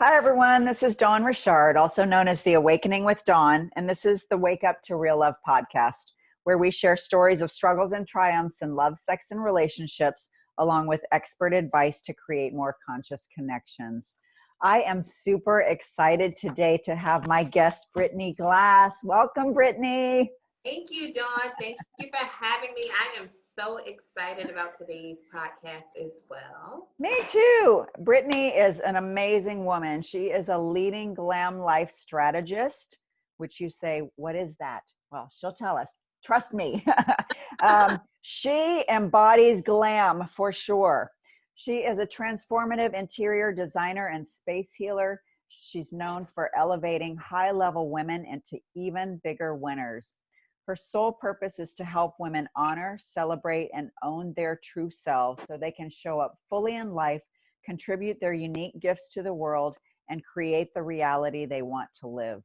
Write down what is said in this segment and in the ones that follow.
Hi, everyone. This is Dawn Richard, also known as The Awakening with Dawn, and this is the Wake Up to Real Love podcast, where we share stories of struggles and triumphs in love, sex, and relationships, along with expert advice to create more conscious connections. I am super excited today to have my guest, Britney Glass. Welcome, Britney. Thank you, Dawn. Thank you for having me. I am so excited about today's podcast as well. Me too. Britney is an amazing woman. She is a leading glam life strategist, which you say, what is that? Well, she'll tell us. Trust me. She embodies glam for sure. She is a transformative interior designer and space healer. She's known for elevating high-level women into even bigger winners. Her sole purpose is to help women honor, celebrate, and own their true selves so they can show up fully in life, contribute their unique gifts to the world, and create the reality they want to live.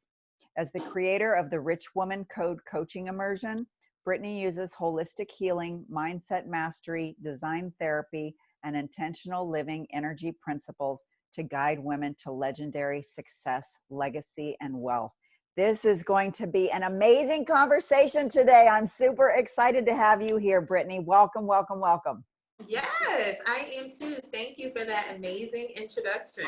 As the creator of the Rich Woman Code coaching immersion, Britney uses holistic healing, mindset mastery, design therapy, and intentional living energy principles to guide women to legendary success, legacy, and wealth. This is going to be an amazing conversation today. I'm super excited to have you here, Britney. Welcome, welcome, welcome. Yes, I am too. Thank you for that amazing introduction.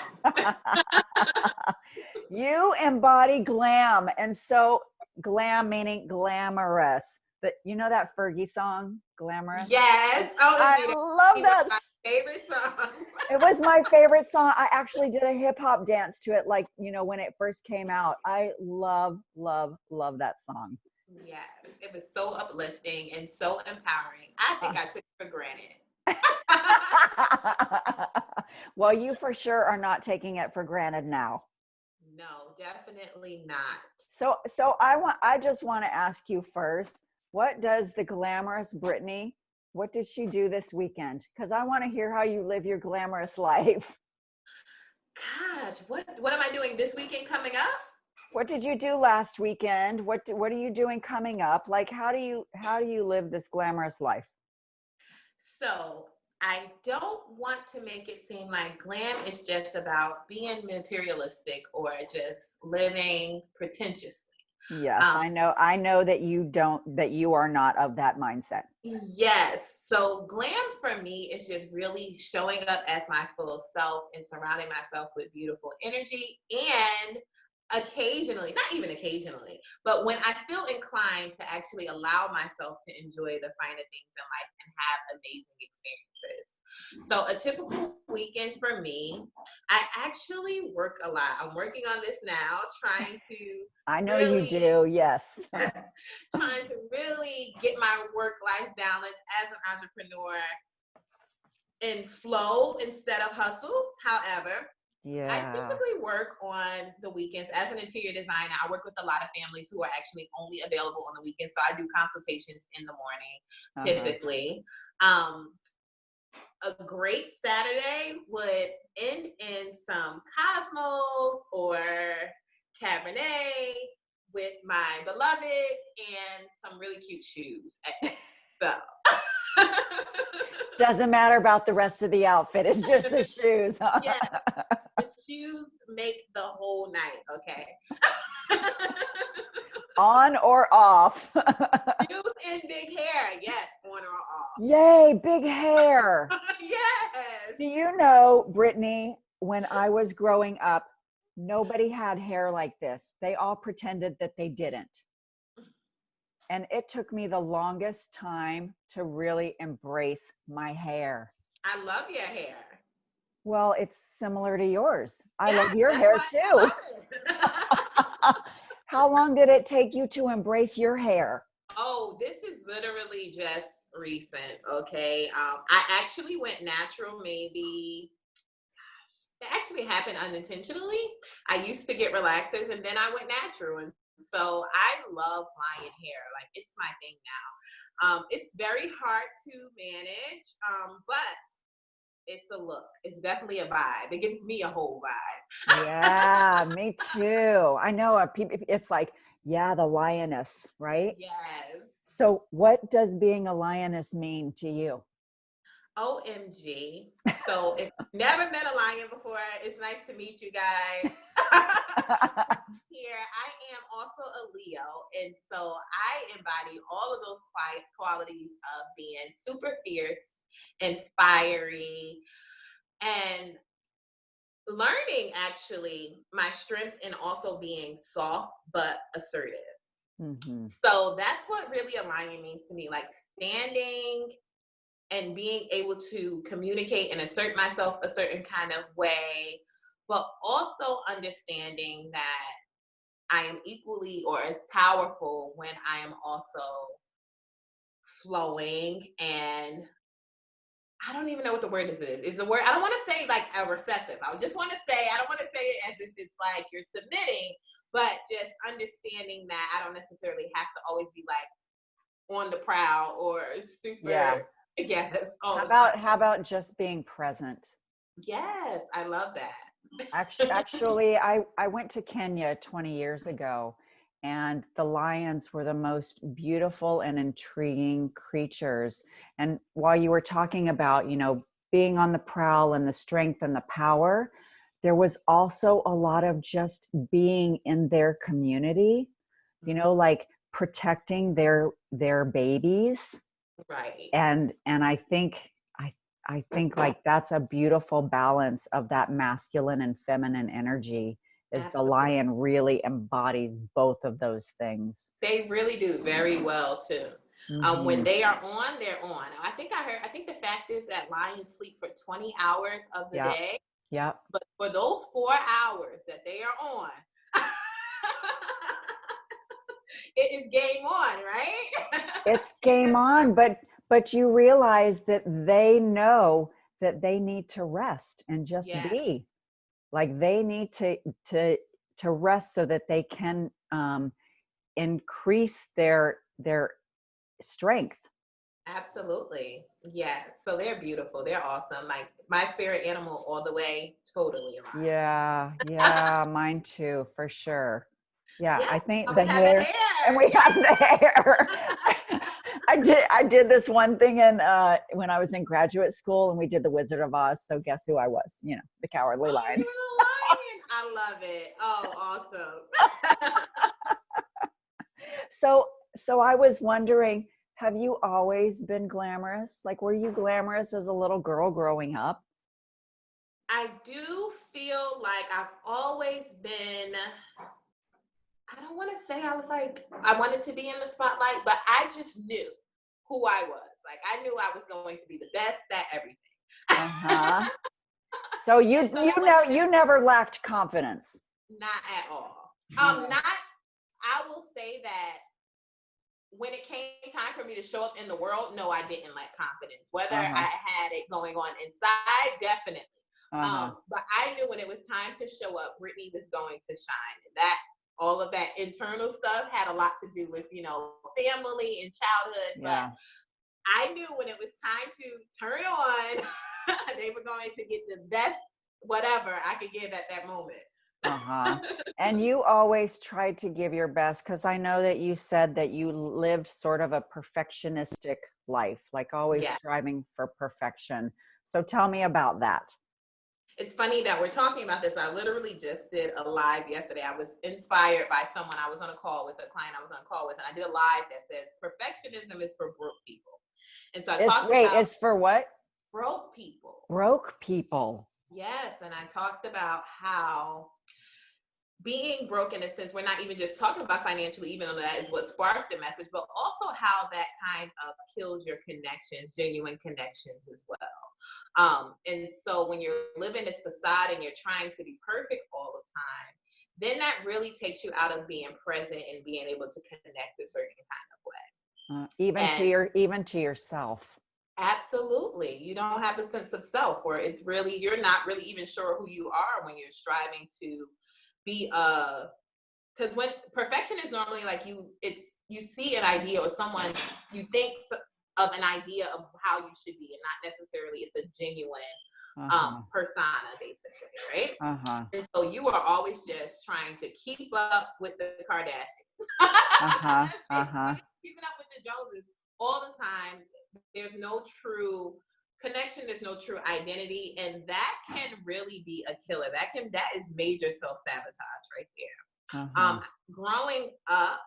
You embody glam. And so glam meaning glamorous. But you know that Fergie song, Glamorous? Yes. Oh, I love that. My favorite song. It was my favorite song. I actually did a hip hop dance to it, like, when it first came out. I love, love, love that song. Yes, it was so uplifting and so empowering. I think I took it for granted. Well, you for sure are not taking it for granted now. No, definitely not. So I just want to ask you first, what does the glamorous Britney, what did she do this weekend? Because I want to hear how you live your glamorous life. Gosh, what am I doing this weekend coming up? What did you do last weekend? What are you doing coming up? Like, how do you live this glamorous life? So I don't want to make it seem like glam is just about being materialistic or just living pretentiously. Yes, I know that you are not of that mindset. Yes. So glam for me is just really showing up as my full self and surrounding myself with beautiful energy, and occasionally, not even occasionally, but when I feel inclined to actually allow myself to enjoy the finer things in life and have amazing experiences. So a typical weekend for me, I actually work a lot. I'm working on this now, trying to I know you do, yes. trying to really get my work-life balance as an entrepreneur in flow instead of hustle. However, Yeah. I typically work on the weekends as an interior designer. I work with a lot of families who are actually only available on the weekends. So I do consultations in the morning, typically. A great Saturday would end in some Cosmos or Cabernet with my beloved and some really cute shoes. So doesn't matter about the rest of the outfit. It's just the shoes. Huh? Yeah, the shoes make the whole night. Okay. On or off. Shoes and big hair. Yes, on or off. Yay, big hair. Yes. Do you know, Britney, when I was growing up, nobody had hair like this. They all pretended that they didn't. And it took me the longest time to really embrace my hair. I love your hair. Well, it's similar to yours. I love your hair too. How long did it take you to embrace your hair? Oh, this is literally just recent. Okay. I actually went natural maybe. It actually happened unintentionally. I used to get relaxers and then I went natural. And so I love lying hair. Like, it's my thing now. It's very hard to manage, but it's a look. It's definitely a vibe. It gives me a whole vibe. Yeah, me too. I know it's like, yeah, the lioness, right? Yes. So what does being a lioness mean to you? OMG. So if you've never met a lion before, it's nice to meet you guys. Here, I am also a Leo, and so I embody all of those quiet qualities of being super fierce and fiery, and learning actually my strength in also being soft but assertive. Mm-hmm. So that's what really aligning means to me, like standing and being able to communicate and assert myself a certain kind of way, but also understanding that I am equally or as powerful when I am also flowing. And I don't even know what the word is. Is the word, I don't want to say like a recessive. I just want to say, I don't want to say it as if it's like you're submitting, but just understanding that I don't necessarily have to always be like on the prowl or Yeah. super, yes, all How the time. just being present? Yes, I love that. Actually, I went to Kenya 20 years ago, and the lions were the most beautiful and intriguing creatures. And while you were talking about, being on the prowl and the strength and the power, there was also a lot of just being in their community, like protecting their babies. Right. And I think like that's a beautiful balance of that masculine and feminine energy, is the Absolutely. lion really embodies both of those things. They really do very well too. When Mm-hmm. they are on, they're on. I think the fact is that lions sleep for 20 hours of the Yep. day, Yep. but for those 4 hours that they are on, it is game on, right? It's game on, but you realize that they know that they need to rest and just Yes, be. Like they need to to rest so that they can increase their strength. absolutely. Yes. So they're beautiful. They're awesome. Like my spirit animal all the way, totally Yeah, alive. yeah, mine too, for sure. Yeah, I Yes. think Oh, the we have the hair, and hair. we have the hair. I did this one thing in when I was in graduate school, and we did the Wizard of Oz. So guess who I was? The Cowardly Oh, Lion. you were the lion. I love it. Oh, awesome. So so I was wondering, have you always been glamorous? Like, were you glamorous as a little girl growing up? I do feel like I've always been, I don't want to say I was like, I wanted to be in the spotlight, but I just knew who I was. Like, I knew I was going to be the best at everything. Uh-huh. So you And so you that know wasn't you never lacked confidence. not at all. Uh, Not, I will say that when it came time for me to show up in the world, no, I didn't lack confidence. Whether uh-huh. I had it going on inside, definitely. Uh-huh. But I knew when it was time to show up, Britney was going to shine. And that all of that internal stuff had a lot to do with, family and childhood. But Yeah. I knew when it was time to turn on, they were going to get the best whatever I could give at that moment. Uh-huh. And you always tried to give your best, because I know that you said that you lived sort of a perfectionistic life, like always Yeah. striving for perfection. So tell me about that. It's funny that we're talking about this. I literally just did a live yesterday. I was inspired by someone. I was on a call with a client I was on a call with, and I did a live that says perfectionism is for broke people. And so I talked about It's for what? broke people. Broke people. Yes. And I talked about how being broke, in a sense, we're not even just talking about financially, even though that is what sparked the message, but also how that kind of kills your connections, genuine connections as well. And so when you're living this facade and you're trying to be perfect all the time, then that really takes you out of being present and being able to connect a certain kind of way. And Even to yourself. absolutely, you don't have the sense of self, where it's really, you're not really even sure who you are when you're striving to be because when perfection is normally like you see an idea or someone, you think of an idea of how you should be, and not necessarily it's a genuine Uh-huh. persona, basically, right? Uh-huh. And so you are always just trying to keep up with the Kardashians. Uh-huh. It's Uh-huh. like keeping up with the Joneses all the time. There's no true connection is no true identity, and that can really be a killer. That is major self-sabotage right there. Uh-huh. Growing up,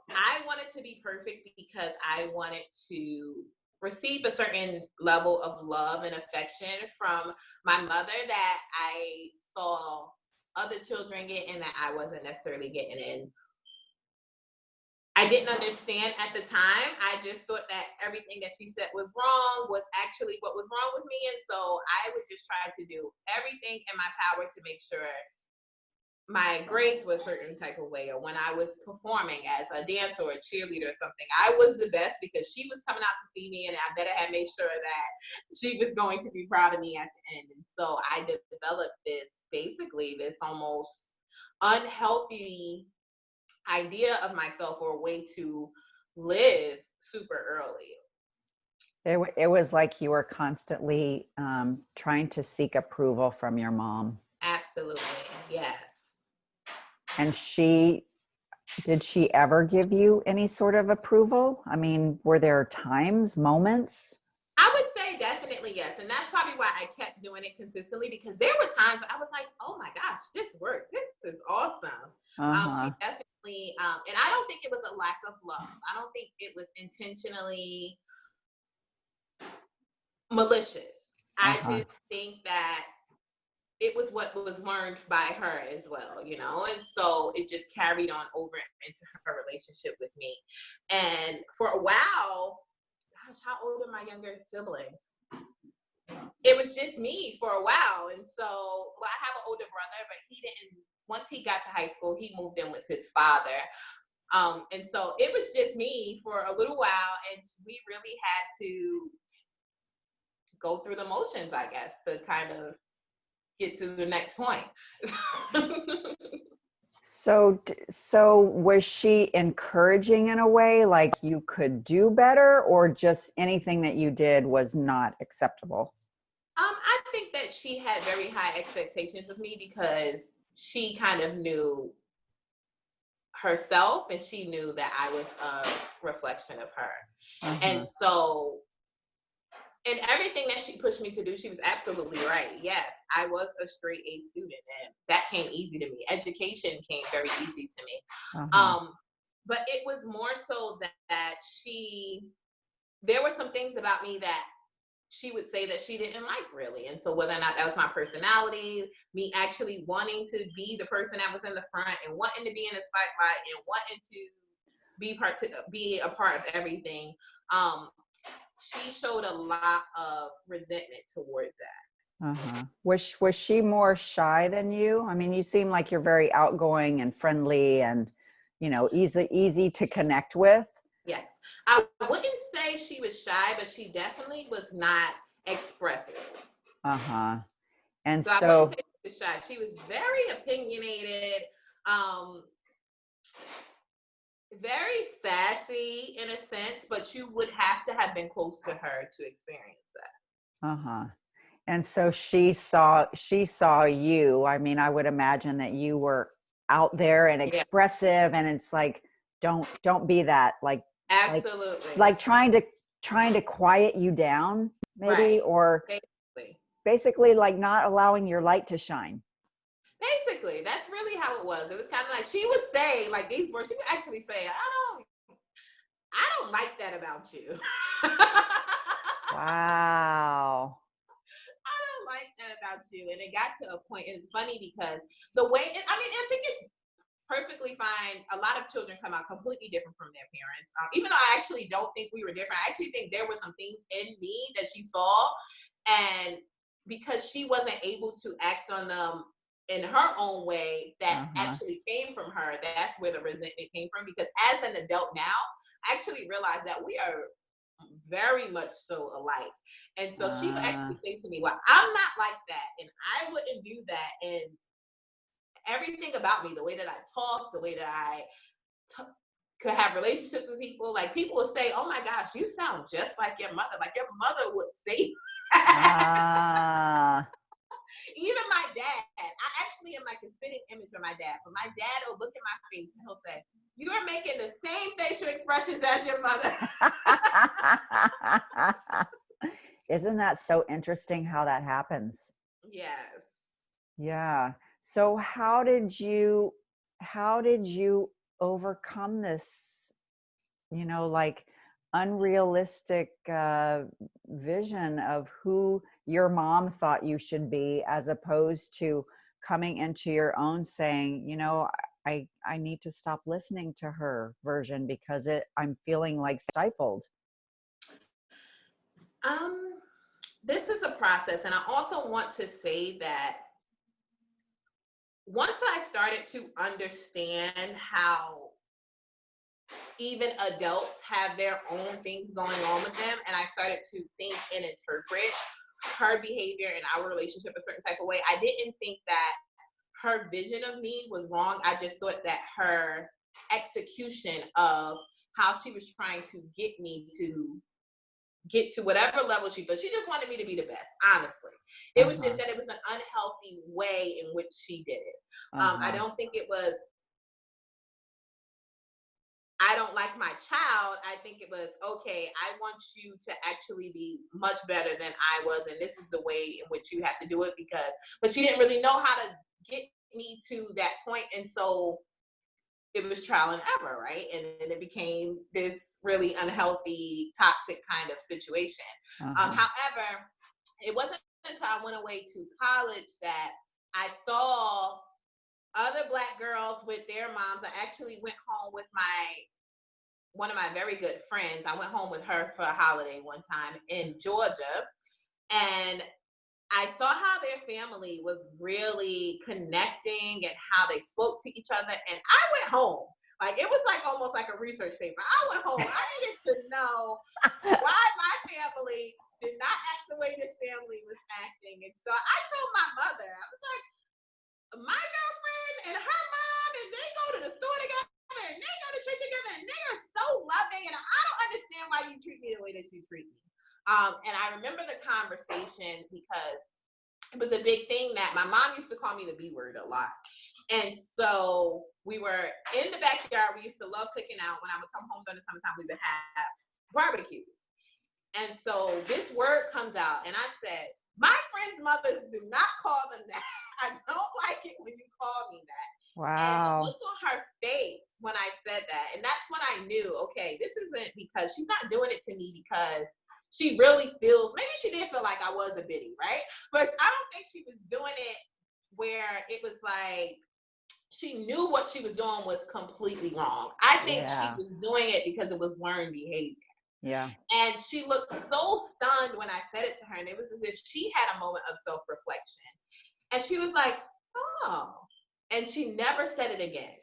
I wanted to be perfect because I wanted to receive a certain level of love and affection from my mother that I saw other children get and that I wasn't necessarily getting. And I didn't understand at the time. I just thought that everything that she said was wrong was actually what was wrong with me. And so I would just try to do everything in my power to make sure my grades were a certain type of way, or when I was performing as a dancer or a cheerleader or something, I was the best because she was coming out to see me, and I better have made sure that she was going to be proud of me at the end. And so I developed this almost unhealthy idea of myself, or a way to live super early. It was like you were constantly trying to seek approval from your mom. Absolutely, yes. And did she ever give you any sort of approval? I mean, were there times, moments? I would say definitely yes. And that's probably why I kept doing it consistently, because there were times I was like, oh my gosh, this worked. This is awesome. Uh-huh. She definitely, and I don't think it was a lack of love. I don't think it was intentionally malicious. I Uh-huh. just think that it was what was learned by her as well, and so it just carried on over into her relationship with me. And for a while, gosh, how old are my younger siblings? It was just me for a while. And so, well, I have an older brother, but once he got to high school, he moved in with his father. And so it was just me for a little while, and we really had to go through the motions, I guess, to kind of get to the next point. So was she encouraging in a way, like you could do better, or just anything that you did was not acceptable? I think that she had very high expectations of me because she kind of knew herself, and she knew that I was a reflection of her. And Uh-huh. so, in everything that she pushed me to do, she was absolutely right. Yes, I was a straight A student, and that came easy to me. Education came very easy to me. Uh-huh. But it was more so that there were some things about me that she would say that she didn't like, really. And so whether or not that was my personality, me actually wanting to be the person that was in the front and wanting to be in the spotlight and wanting to be a part of everything, she showed a lot of resentment towards that. Uh-huh. Was she more shy than you? I mean, you seem like you're very outgoing and friendly and, easy to connect with. Yes. I wouldn't say she was shy, but she definitely was not expressive. Uh-huh. And So I wouldn't so, say she was shy. She was very opinionated, um, very sassy in a sense, but you would have to have been close to her to experience that. uh-huh. And so she saw you. I mean, I would imagine that you were out there and Yeah, expressive, and it's like, don't be that, like absolutely. trying to quiet you down, maybe, Right. or Basically. basically like not allowing your light to shine. Basically, that's really how it was. It was kind of like she would say like these words. She would actually say, I don't like that about you. Wow. I don't like that about you. And it got to a point, and it's funny because I think it's perfectly fine. A lot of children come out completely different from their parents. Even though I actually don't think we were different, I actually think there were some things in me that she saw. And because she wasn't able to act on them in her own way, that Uh-huh. actually came from her, that's where the resentment came from. Because as an adult now, I actually realize that we are very much so alike. And so she would Uh, actually say to me, well, I'm not like that, and I wouldn't do that. And everything about me, the way that I talk, the way that I could have relationships with people, like people would say, oh my gosh, you sound just like your mother. Like your mother would say that. uh, Even my dad, I actually am like a spitting image of my dad, but my dad will look at my face and he'll say, you are making the same facial expressions as your mother. Isn't that so interesting how that happens? Yes. Yeah. So how did you overcome this, like unrealistic vision of who your mom thought you should be, as opposed to coming into your own saying, I need to stop listening to her version because I'm feeling like stifled. Um, this is a process, and I also want to say that once I started to understand how even adults have their own things going on with them, and I started to think and interpret her behavior and our relationship a certain type of way, I didn't think that her vision of me was wrong. I just thought that her execution of how she was trying to get to whatever level she thought, she just wanted me to be the best, honestly. It was just Uh-huh. that it was an unhealthy way in which she did it. I Uh-huh. don't think it was, I don't like my child. I think it was, okay, I want you to actually be much better than I was, and this is the way in which you have to do it, because, but she didn't really know how to get me to that point, and so it was trial and error, right? And then it became this really unhealthy, toxic kind of situation. Uh-huh. However, it wasn't until I went away to college that I saw other Black girls with their moms. I actually went home with one of my very good friends. I went home with her for a holiday one time in Georgia, and I saw how their family was really connecting and how they spoke to each other. And I went home. Like, it was like almost like a research paper. I went home. I needed to know why my family did not act the way this family was acting. And so I told my mother, I was like, my girlfriend and her mom, and they go to the store together, and they go to church together, and they are so loving. And I don't understand why you treat me the way that you treat me. And I remember the conversation because it was a big thing that my mom used to call me the B word a lot. And so we were in the backyard. We used to love cooking out. When I would come home during the summertime, we would have barbecues. And so this word comes out, and I said, my friends' mothers do not call them that. I don't like it when you call me that. And the Wow. look on her face when I said that, and that's when I knew, okay, this isn't because she's not doing it to me because she really feels, maybe she did feel like I was a biddy, right? But I don't think she was doing it where it was like she knew what she was doing was completely wrong. I think she Yeah. was doing it because it was learned behavior. Yeah. And she looked so stunned when I said it to her, and it was as if she had a moment of self-reflection. And she was like, oh. And she never said it again.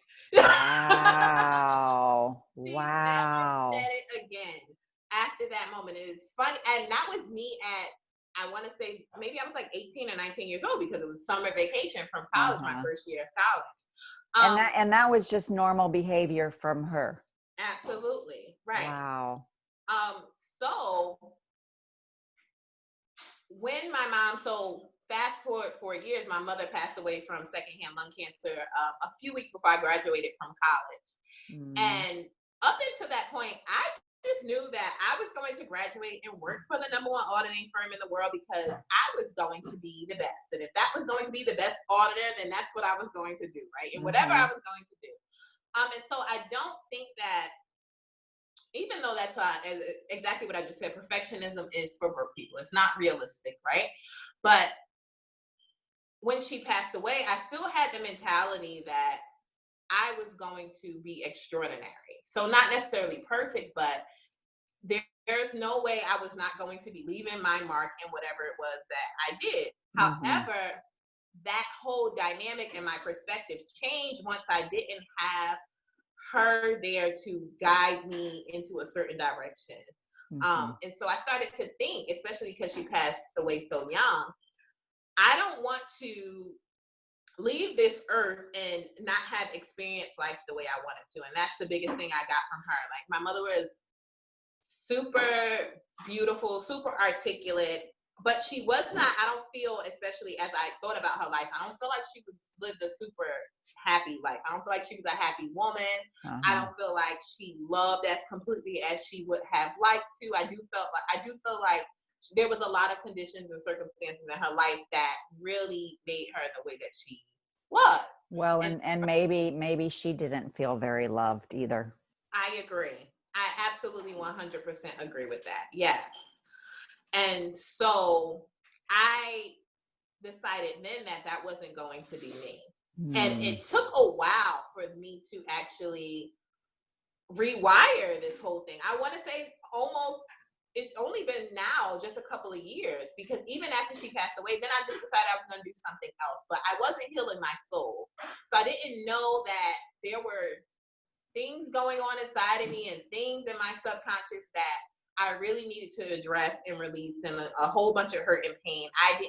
Wow. She never Wow. said it again after that moment. It is funny. And that was me at, I want to say, maybe I was like 18 or 19 years old, because it was summer vacation from college, my Uh-huh. first year of college. And that was just normal behavior from her. Absolutely. Right. Wow. So when my mom, so fast forward 4 years, my mother passed away from secondhand lung cancer a few weeks before I graduated from college. Mm. And up until that point, I just knew that I was going to graduate and work for the #1 auditing firm in the world, because I was going to be the best. And if that was going to be the best auditor, then that's what I was going to do, right? And whatever Uh-huh. I was going to do. And so I don't think that, even though that's exactly what I just said, perfectionism is for broke people. It's not realistic, right? But when she passed away, I still had the mentality that I was going to be extraordinary. So not necessarily perfect, but there's no way I was not going to be leaving my mark in whatever it was that I did. Mm-hmm. However, that whole dynamic and my perspective changed once I didn't have her there to guide me into a certain direction. Mm-hmm. And so I started to think, especially because she passed away so young, I don't want to leave this earth and not have experienced life the way I wanted to. And that's the biggest thing I got from her. Like, my mother was super beautiful, super articulate, but she was not, I don't feel, especially as I thought about her life, I don't feel like she lived a super happy life. I don't feel like she was a happy woman. I Uh-huh. don't feel like she loved as completely as she would have liked to. I do feel like there was a lot of conditions and circumstances in her life that really made her the way that she was. Well, and maybe she didn't feel very loved either. I agree. I absolutely 100% agree with that. Yes. And so I decided then that that wasn't going to be me. And it took a while for me to actually rewire this whole thing. I want to say almost, it's only been now just a couple of years, because even after she passed away, then I just decided I was going to do something else. But I wasn't healing my soul. So I didn't know that there were things going on inside of me and things in my subconscious that I really needed to address and release, and a whole bunch of hurt and pain. I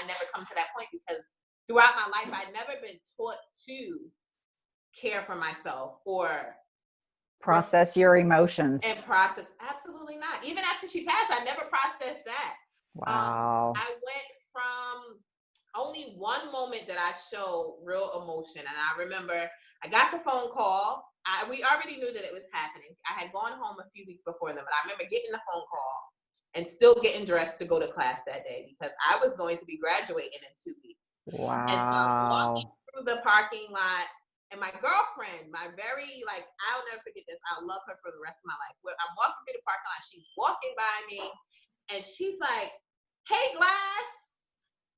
never come to that point, because throughout my life, I'd never been taught to care for myself or process your emotions. And process, absolutely not. Even after she passed, I never processed that. Wow. I went from only one moment that I showed real emotion, and I remember I got the phone call. We already knew that it was happening. I had gone home a few weeks before then, but I remember getting the phone call and still getting dressed to go to class that day, because I was going to be graduating in 2 weeks. Wow. And so I'm walking through the parking lot, and my girlfriend, I'll never forget this. I'll love her for the rest of my life. I'm walking through the parking lot. She's walking by me, and she's like, "Hey, Glass."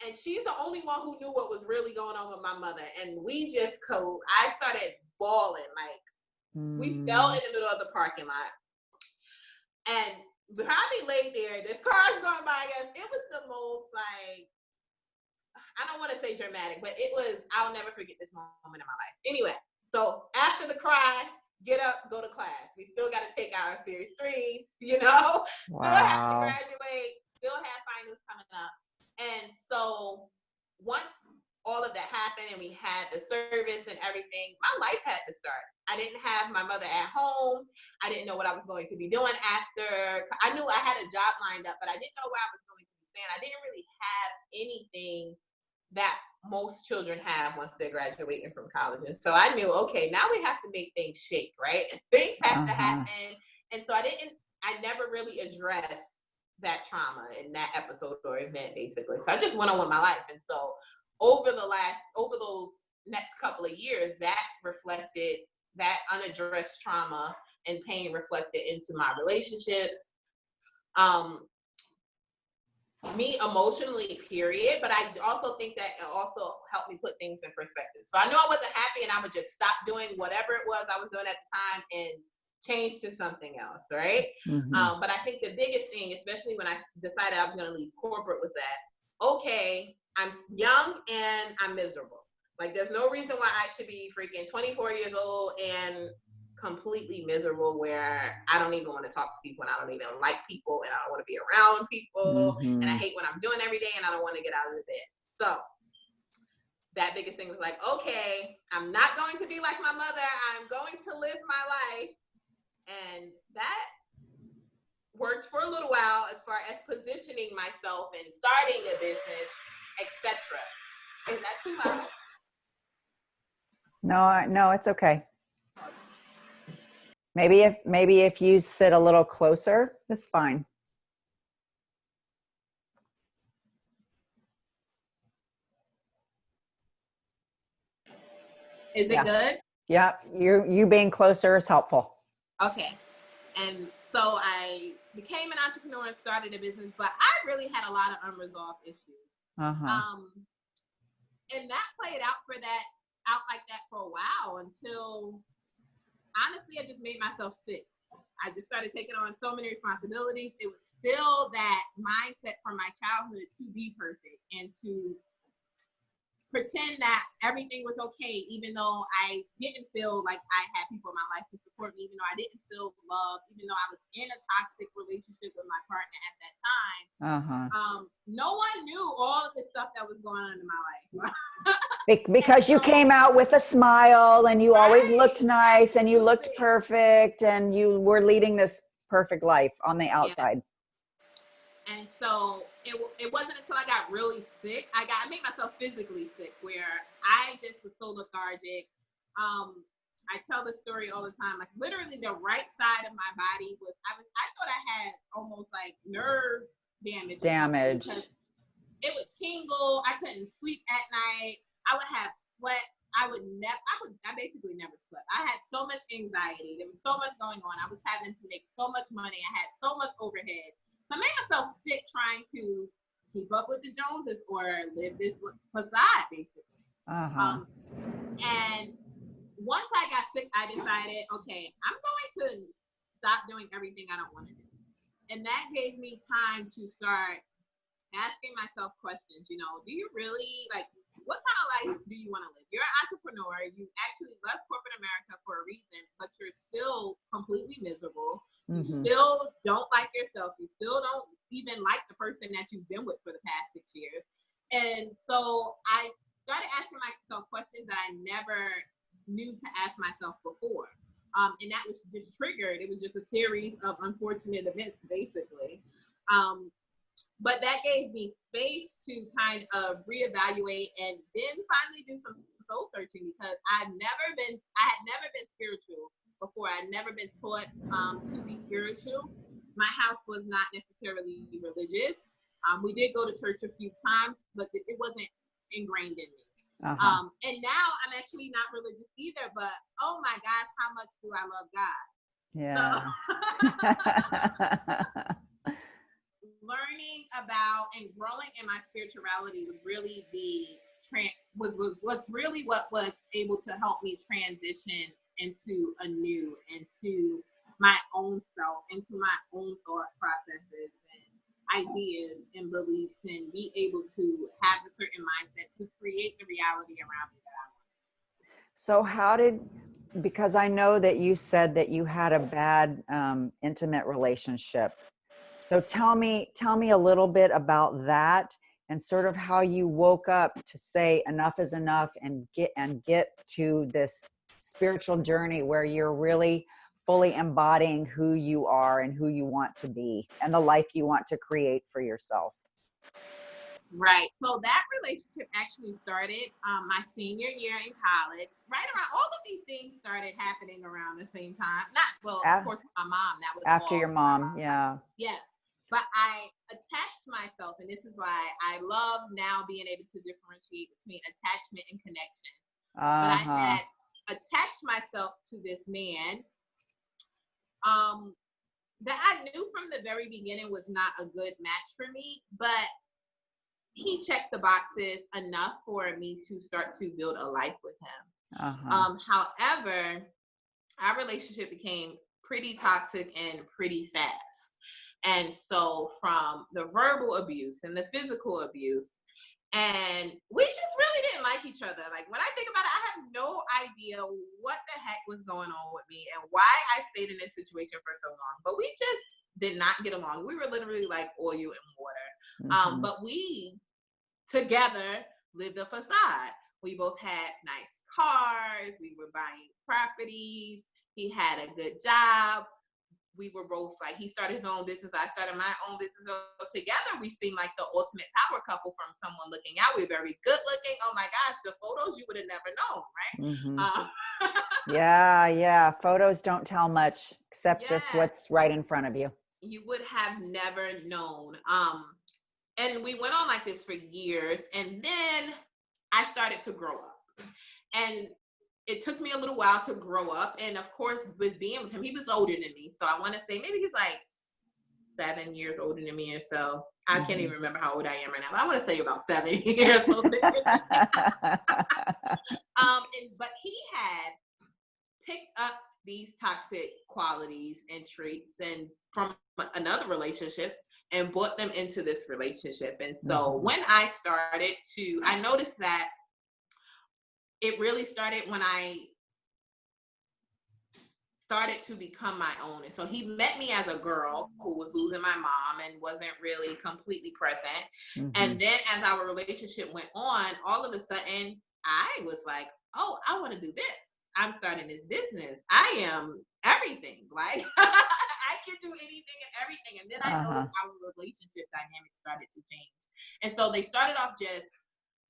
And she's the only one who knew what was really going on with my mother. And we just I started bawling. Like, we fell in the middle of the parking lot. And behind me laid there, this car's going by us. It was the most, like, I don't want to say dramatic, but I'll never forget this moment in my life. Anyway, so after the cry, get up, go to class. We still got to take our series 3s, Wow. Still have to graduate, still have finals coming up. And so once all of that happened and we had the service and everything, my life had to start. I didn't have my mother at home. I didn't know what I was going to be doing after. I knew I had a job lined up, but I didn't know where I was going to be staying. I didn't really have anything that most children have once they're graduating from college. And so I knew, okay, now we have to make things shake, right? Things have to happen. And so I never really addressed that trauma in that episode or event, basically. So I just went on with my life. And so over those next couple of years, that unaddressed trauma and pain reflected into my relationships, me emotionally, period. But I also think that it also helped me put things in perspective. So I knew I wasn't happy, and I would just stop doing whatever it was I was doing at the time and change to something else, right? But I think the biggest thing, especially when I decided I was going to leave corporate, was that, okay, I'm young and I'm miserable. Like, there's no reason why I should be freaking 24 years old and completely miserable, where I don't even want to talk to people, and I don't even like people, and I don't want to be around people, and I hate what I'm doing every day, and I don't want to get out of the bed. So that biggest thing was like, okay, I'm not going to be like my mother. I'm going to live my life. And that worked for a little while as far as positioning myself and starting a business, etc. Is that too loud? No, it's okay. Maybe if you sit a little closer, it's fine. Is it good? Yeah, you being closer is helpful. Okay. And so I became an entrepreneur and started a business, but I really had a lot of unresolved issues. And that played out like that for a while, until honestly I just made myself sick. I just started taking on so many responsibilities. It was still that mindset from my childhood to be perfect and to pretend that everything was okay, even though I didn't feel like I had people in my life to support me, even though I didn't feel loved, even though I was in a toxic relationship with my partner at that time. No one knew all of the stuff that was going on in my life. Because you came out with a smile, and you always looked nice, and you looked perfect, and you were leading this perfect life on the outside. Yeah. And so it wasn't until I got really sick, I made myself physically sick, where I just was so lethargic. I tell this story all the time. Like, literally the right side of my body I thought I had almost like nerve damage. Damage. Because it would tingle. I couldn't sleep at night. I would have sweat. I basically never slept. I had so much anxiety. There was so much going on. I was having to make so much money. I had so much overhead. So I made myself sick trying to keep up with the Joneses or live this facade, basically. And once I got sick, I decided, okay, I'm going to stop doing everything I don't want to do. And that gave me time to start asking myself questions. You know, do you really, like, what kind of life do you want to live? You're an entrepreneur. You actually left corporate America for a reason, but you're still completely miserable. You still don't like yourself. You still don't even like the person that you've been with for the past 6 years. And so I started asking myself questions that I never knew to ask myself before. And that was just triggered. It was just a series of unfortunate events, basically. But that gave me space to kind of reevaluate and then finally do some soul searching, because I had never been spiritual before. I'd never been taught to be spiritual. My house was not necessarily religious. We did go to church a few times, but it wasn't ingrained in me. And now I'm actually not religious either, but oh my gosh, how much do I love God? Yeah. So, learning about and growing in my spirituality was really what was able to help me transition into my own self, into my own thought processes and ideas and beliefs, and be able to have a certain mindset to create the reality around me that I want. So because I know that you said that you had a bad intimate relationship. So tell me a little bit about that, and sort of how you woke up to say enough is enough and get to this spiritual journey where you're really fully embodying who you are and who you want to be and the life you want to create for yourself. Right. So that relationship actually started my senior year in college. Right around, all of these things started happening around the same time. Of course, my mom. That was after your mom. Yeah. Yes. But I attached myself, and this is why I love now being able to differentiate between attachment and connection. But I had attached myself to this man that I knew from the very beginning was not a good match for me, but he checked the boxes enough for me to start to build a life with him. However, our relationship became pretty toxic and pretty fast. And so from the verbal abuse and the physical abuse, and we just really didn't like each other. Like, when I think about it, I have no idea what the heck was going on with me and why I stayed in this situation for so long. But we just did not get along. We were literally like oil and water. But we together lived a facade. We both had nice cars. We were buying properties. He had a good job. We were both like, he started his own business. I started my own business. So together, we seemed like the ultimate power couple from someone looking out. We were very good looking. Oh my gosh, the photos you would have never known, right? Yeah. Photos don't tell much except just what's right in front of you. You would have never known. And we went on like this for years. And then I started to grow up. And it took me a little while to grow up. And of course, with being with him, he was older than me. So I want to say maybe he's like 7 years older than me or so. I can't even remember how old I am right now, but I want to say about 7 years older than me. But he had picked up these toxic qualities and traits and from another relationship and brought them into this relationship. And so when I noticed that it really started when I started to become my own. And so he met me as a girl who was losing my mom and wasn't really completely present. And then as our relationship went on, all of a sudden I was like, oh, I want to do this. I'm starting this business. I am everything. Like, I can do anything and everything. And then I noticed our relationship dynamics started to change. And so they started off just,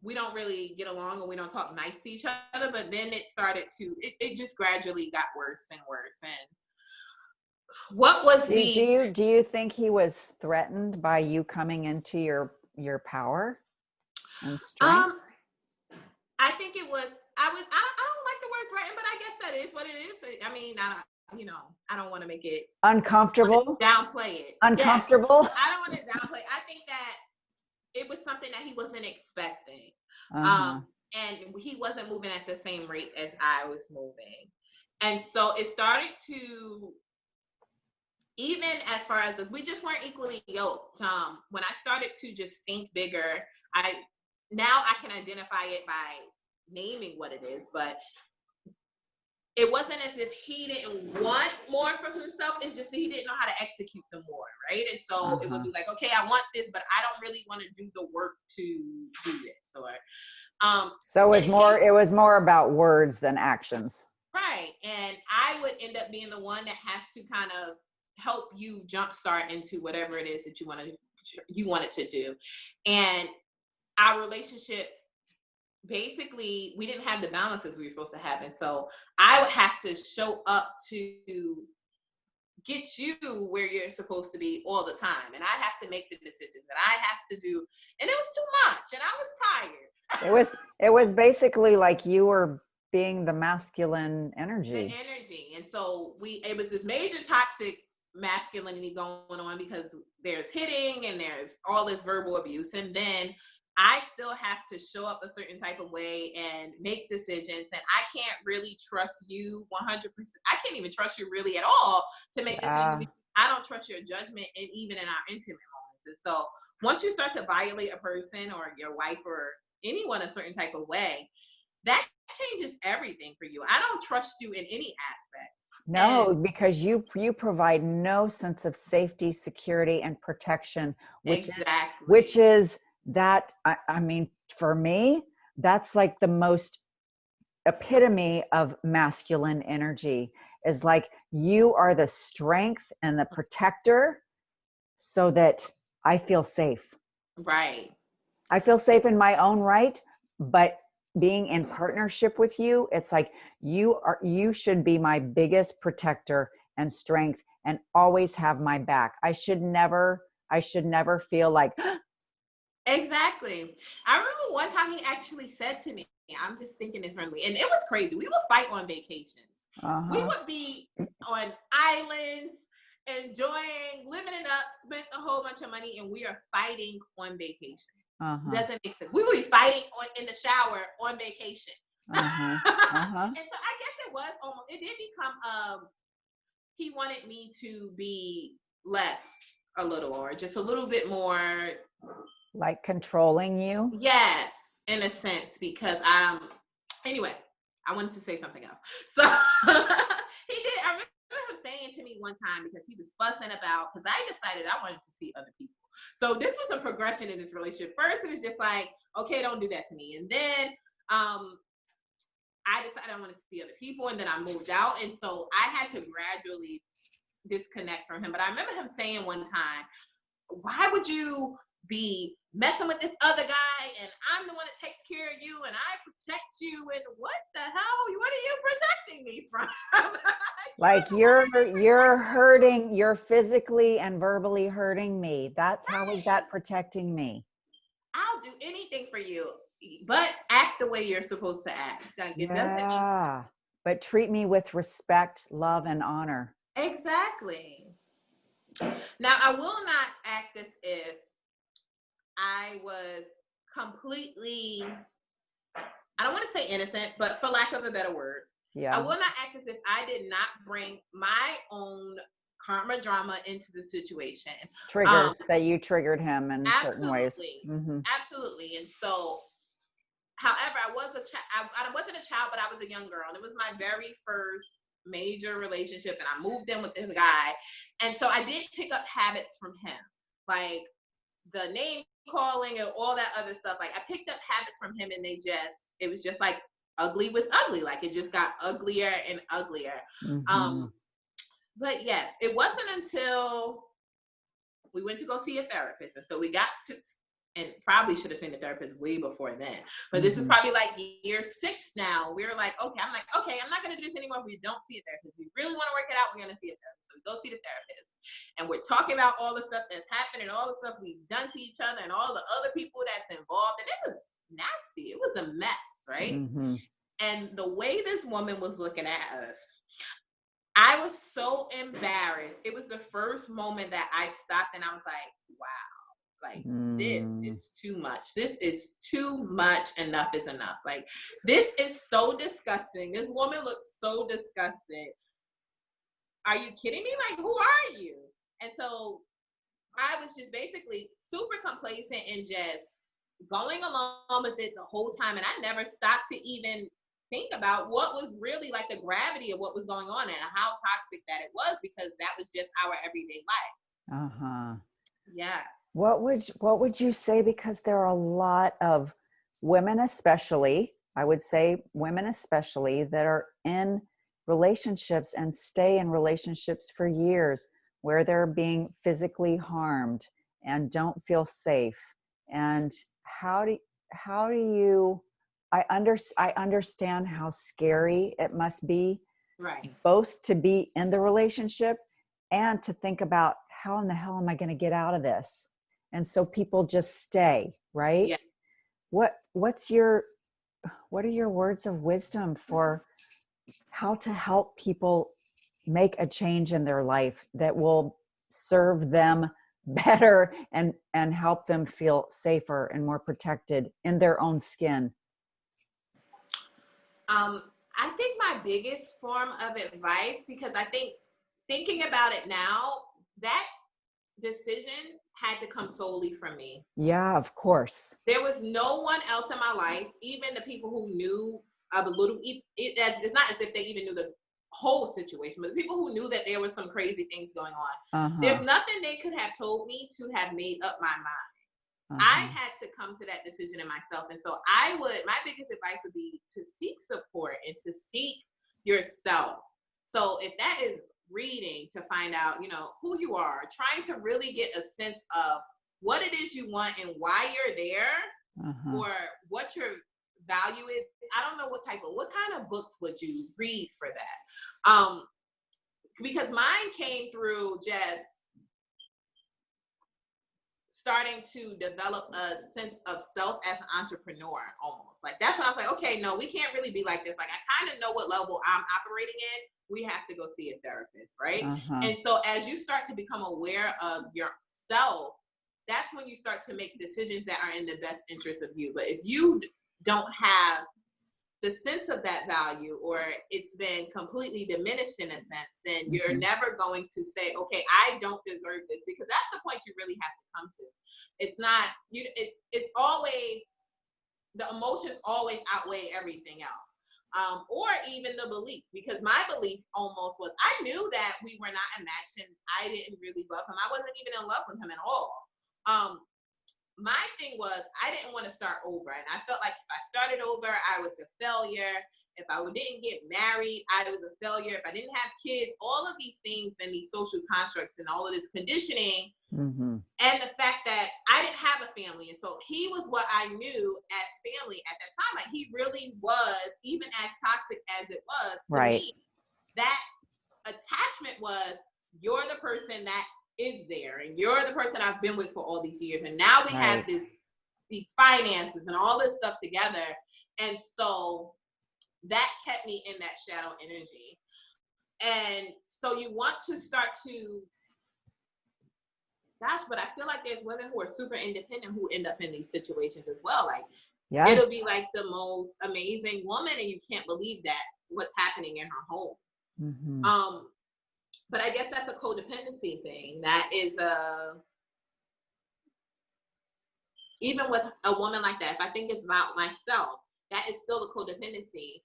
we don't really get along and we don't talk nice to each other, but then it started to, it just gradually got worse and worse. And What was Do you think he was threatened by you coming into your power and strength? um, I think it was, I don't like the word threatened, but I guess that is what it is. I mean, I don't want to make it Uncomfortable? downplay it. Yes. Uncomfortable? I don't want to downplay. I think that it was something that he wasn't expecting. Uh-huh. And he wasn't moving at the same rate as I was moving. And so it started to, even as far as we just weren't equally yoked. When I started to just think bigger, I can identify it by naming what it is, but it wasn't as if he didn't want more from himself. It's just that he didn't know how to execute them more, right? And so it would be like, okay, I want this, but I don't really want to do the work to do this. Or So it was more about words than actions. right. And I would end up being the one that has to kind of help you jumpstart into whatever it is that you wanted to do. And our relationship, basically, we didn't have the balances we were supposed to have. And so I would have to show up to get you where you're supposed to be all the time. And I have to make the decisions that I have to do. And it was too much. And I was tired. It was basically like you were being the masculine energy. The energy. And so it was this major toxic masculinity going on, because there's hitting and there's all this verbal abuse. And then I still have to show up a certain type of way and make decisions. And I can't really trust you 100%. I can't even trust you really at all to make decisions. I don't trust your judgment, and even in our intimate moments. And so once you start to violate a person or your wife or anyone a certain type of way, that changes everything for you. I don't trust you in any aspect. No, because you provide no sense of safety, security, and protection, which is that, I mean, for me, that's like the most epitome of masculine energy, is like you are the strength and the protector so that I feel safe. Right. I feel safe in my own right, but being in partnership with you, it's like you should be my biggest protector and strength and always have my back. I should never feel like exactly. I remember one time he actually said to me, I'm just thinking this randomly, and it was crazy. We would fight on vacations. We would be on islands, enjoying, living it up, spent a whole bunch of money, and we are fighting on vacation. Doesn't make sense. We would be fighting in the shower on vacation. And so I guess it did become, he wanted me to be less a little, or just a little bit more. Like controlling you? Yes, in a sense, because anyway, I wanted to say something else. So he did. I remember him saying to me one time, because he was fussing about, because I decided I wanted to see other people. So this was a progression in this relationship. First, it was just like, okay, don't do that to me. And then I decided I wanted to see other people, and then I moved out. And so I had to gradually disconnect from him. But I remember him saying one time, why would you be messing with this other guy, and I'm the one that takes care of you, and I protect you, and what the hell? What are you protecting me from? Like you're hurting, you're physically and verbally hurting me. How is that protecting me? I'll do anything for you, but act the way you're supposed to act. Like, it doesn't mean, but treat me with respect, love, and honor. Exactly. Now, I will not act as if I was completely, I don't want to say innocent, but for lack of a better word, I will not act as if I did not bring my own karma drama into the situation. Triggers that you triggered him in certain ways. Absolutely. And so, however, I wasn't a child, but I was a young girl. And it was my very first major relationship. And I moved in with this guy. And so I did pick up habits from him. Like the name calling and all that other stuff. Like I picked up habits from him, and it was just like ugly with ugly. Like it just got uglier and uglier. But yes, it wasn't until we went to go see a therapist. And so we got and probably should have seen the therapist way before then. But this is Mm-hmm. probably like year 6 now. We're like, okay, I'm like, okay, I'm not going to do this anymore if we don't see a therapist. If we really want to work it out, we're going to see a therapist. So we go see the therapist. And we're talking about all the stuff that's happened and all the stuff we've done to each other and all the other people that's involved. And it was nasty. It was a mess, right? Mm-hmm. And the way this woman was looking at us, I was so embarrassed. It was the first moment that I stopped and I was like, wow, like this is too much. This is too much. Enough is enough. Like, this is so disgusting. This woman looks so disgusting. Are you kidding me? Like, who are you? And so I was just basically super complacent and just going along with it the whole time. And I never stopped to even think about what was really like the gravity of what was going on and how toxic that it was, because that was just our everyday life. Uh-huh. Yes. What would you say? Because there are a lot of women, especially, I would say women especially, that are in relationships and stay in relationships for years where they're being physically harmed and don't feel safe. And how do you I understand how scary it must be, Right. both to be in the relationship and to think about how in the hell am I going to get out of this? And so people just stay, right? Yeah. What's your what are your words of wisdom for how to help people make a change in their life that will serve them better and help them feel safer and more protected in their own skin? I think my biggest form of advice, because I think thinking about it now, that decision had to come solely from me. Yeah, of course. There was no one else in my life, even the people who knew of a little, it's not as if they even knew the whole situation, but the people who knew that there was some crazy things going on. There's Uh-huh. nothing they could have told me to have made up my mind. I Uh-huh. had to come to that decision in myself. And so my biggest advice would be to seek support and to seek yourself. So if that is reading to find out, who you are, trying to really get a sense of what it is you want and why you're there, Uh-huh. or what your value is. I don't know what kind of books would you read for that? Because mine came through just starting to develop a sense of self as an entrepreneur almost. Like, that's when I was like, okay, no, we can't really be like this. Like, I kind of know what level I'm operating in. We have to go see a therapist, right? Uh-huh. And so as you start to become aware of yourself, that's when you start to make decisions that are in the best interest of you. But if you don't have the sense of that value, or it's been completely diminished in a sense, then you're Mm-hmm. never going to say, okay, I don't deserve this, because that's the point you really have to come to. It's not it's always the emotions always outweigh everything else, or even the beliefs, because my belief almost was, I knew that we were not a match and I didn't really love him. I wasn't even in love with him at all. My thing was, I didn't want to start over. And I felt like if I started over, I was a failure. If I didn't get married, I was a failure. If I didn't have kids, all of these things and these social constructs and all of this conditioning, Mm-hmm. and the fact that I didn't have a family. And so he was what I knew as family at that time. Like, he really was, even as toxic as it was to Right. me, that attachment was, you're the person that is there and you're the person I've been with for all these years, and now we have Right. these finances and all this stuff together. And so that kept me in that shadow energy. And so you want to start to, but I feel like there's women who are super independent who end up in these situations as well. Like, Yeah. it'll be like the most amazing woman and you can't believe that what's happening in her home. Mm-hmm. But I guess that's a codependency thing. That is even with a woman like that, if I think about myself, that is still a codependency.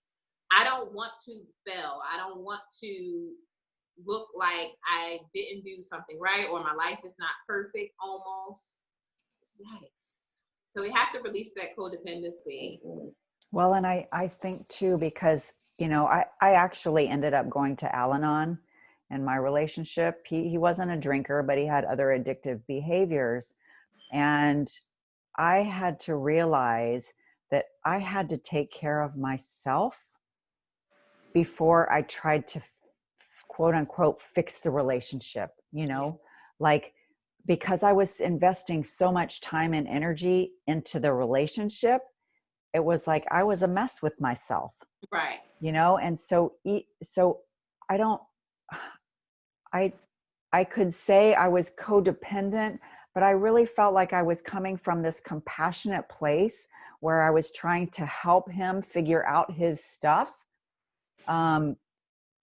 I don't want to fail. I don't want to look like I didn't do something right, or my life is not perfect almost. Yikes. So we have to release that codependency. Well, and I think too, because, I actually ended up going to Al-Anon in my relationship. He wasn't a drinker, but he had other addictive behaviors. And I had to realize that I had to take care of myself before I tried to quote unquote fix the relationship, like, because I was investing so much time and energy into the relationship, it was like I was a mess with myself, Right. and so I don't, I, I could say I was codependent, but I really felt like I was coming from this compassionate place where I was trying to help him figure out his stuff.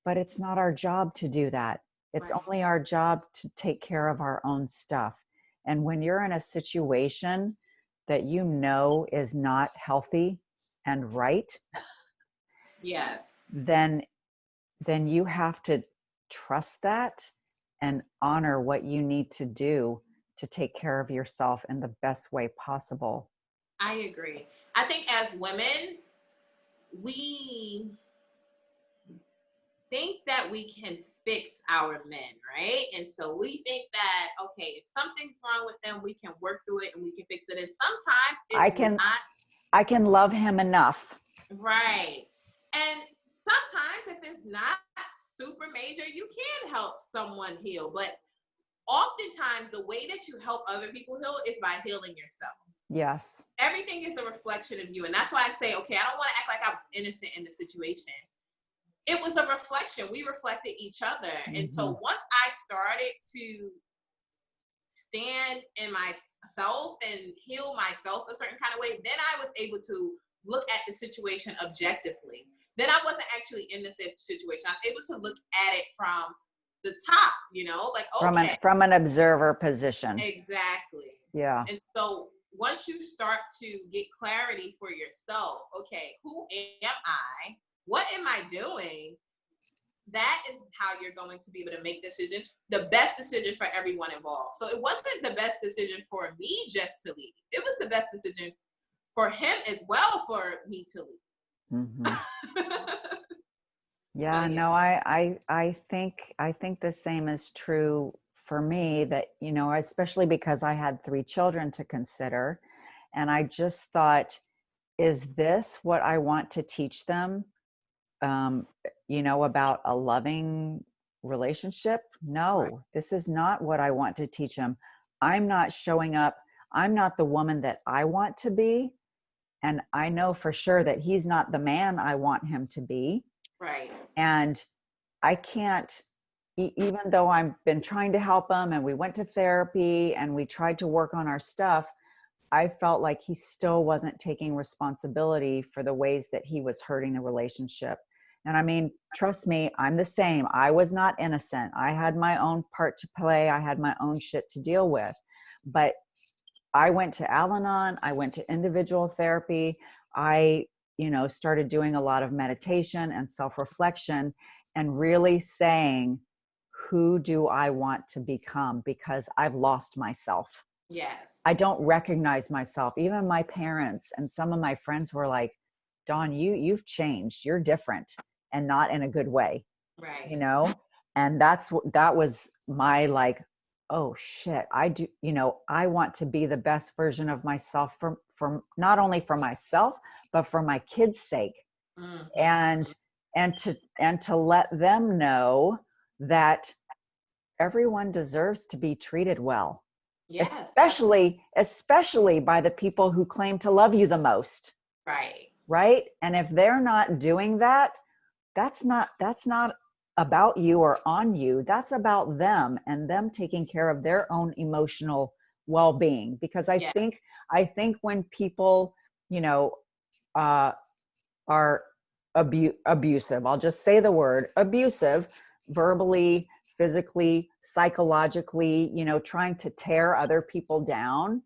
But it's not our job to do that. It's Right. only our job to take care of our own stuff. And when you're in a situation that is not healthy and right, Yes. then you have to trust that and honor what you need to do to take care of yourself in the best way possible. I agree. I think as women, we think that we can fix our men, right? And so we think that, okay, if something's wrong with them, we can work through it and we can fix it. And sometimes I it's can not I can love him enough. right. And sometimes if it's not super major, you can help someone heal. But oftentimes the way that you help other people heal is by healing yourself. Yes. Everything is a reflection of you. And that's why I say, okay, I don't want to act like I was innocent in the situation. It was a reflection. We reflected each other. Mm-hmm. And so once I started to stand in myself and heal myself a certain kind of way, then I was able to look at the situation objectively. Then I wasn't actually in the situation. I was able to look at it from the top, like, okay. From an observer position. Exactly. Yeah. And so once you start to get clarity for yourself, okay, who am I? What am I doing? That is how you're going to be able to make decisions, the best decision for everyone involved. So it wasn't the best decision for me just to leave. It was the best decision for him as well for me to leave. Mm-hmm. Yeah, no, I think the same is true for me, that, especially because I had 3 children to consider. And I just thought, is this what I want to teach them? About a loving relationship? No, right. This is not what I want to teach them. I'm not showing up. I'm not the woman that I want to be. And I know for sure that he's not the man I want him to be. Right. And I can't, even though I've been trying to help him and we went to therapy and we tried to work on our stuff, I felt like he still wasn't taking responsibility for the ways that he was hurting the relationship. And I mean, trust me, I'm the same. I was not innocent. I had my own part to play. I had my own shit to deal with. But I went to Al-Anon. I went to individual therapy. I, started doing a lot of meditation and self-reflection and really saying, who do I want to become? Because I've lost myself. Yes. I don't recognize myself. Even my parents and some of my friends were like, Dawn, you've changed. You're different, and not in a good way. Right. And that was my like, oh shit, I do, I want to be the best version of myself for not only for myself, but for my kids' sake. Mm-hmm. And to let them know that everyone deserves to be treated well. Yes, especially by the people who claim to love you the most. Right. And if they're not doing that, that's not about you or on you. That's about them and them taking care of their own emotional well-being. Because I think when people, are abusive, I'll just say the word abusive, verbally, physically, psychologically, trying to tear other people down,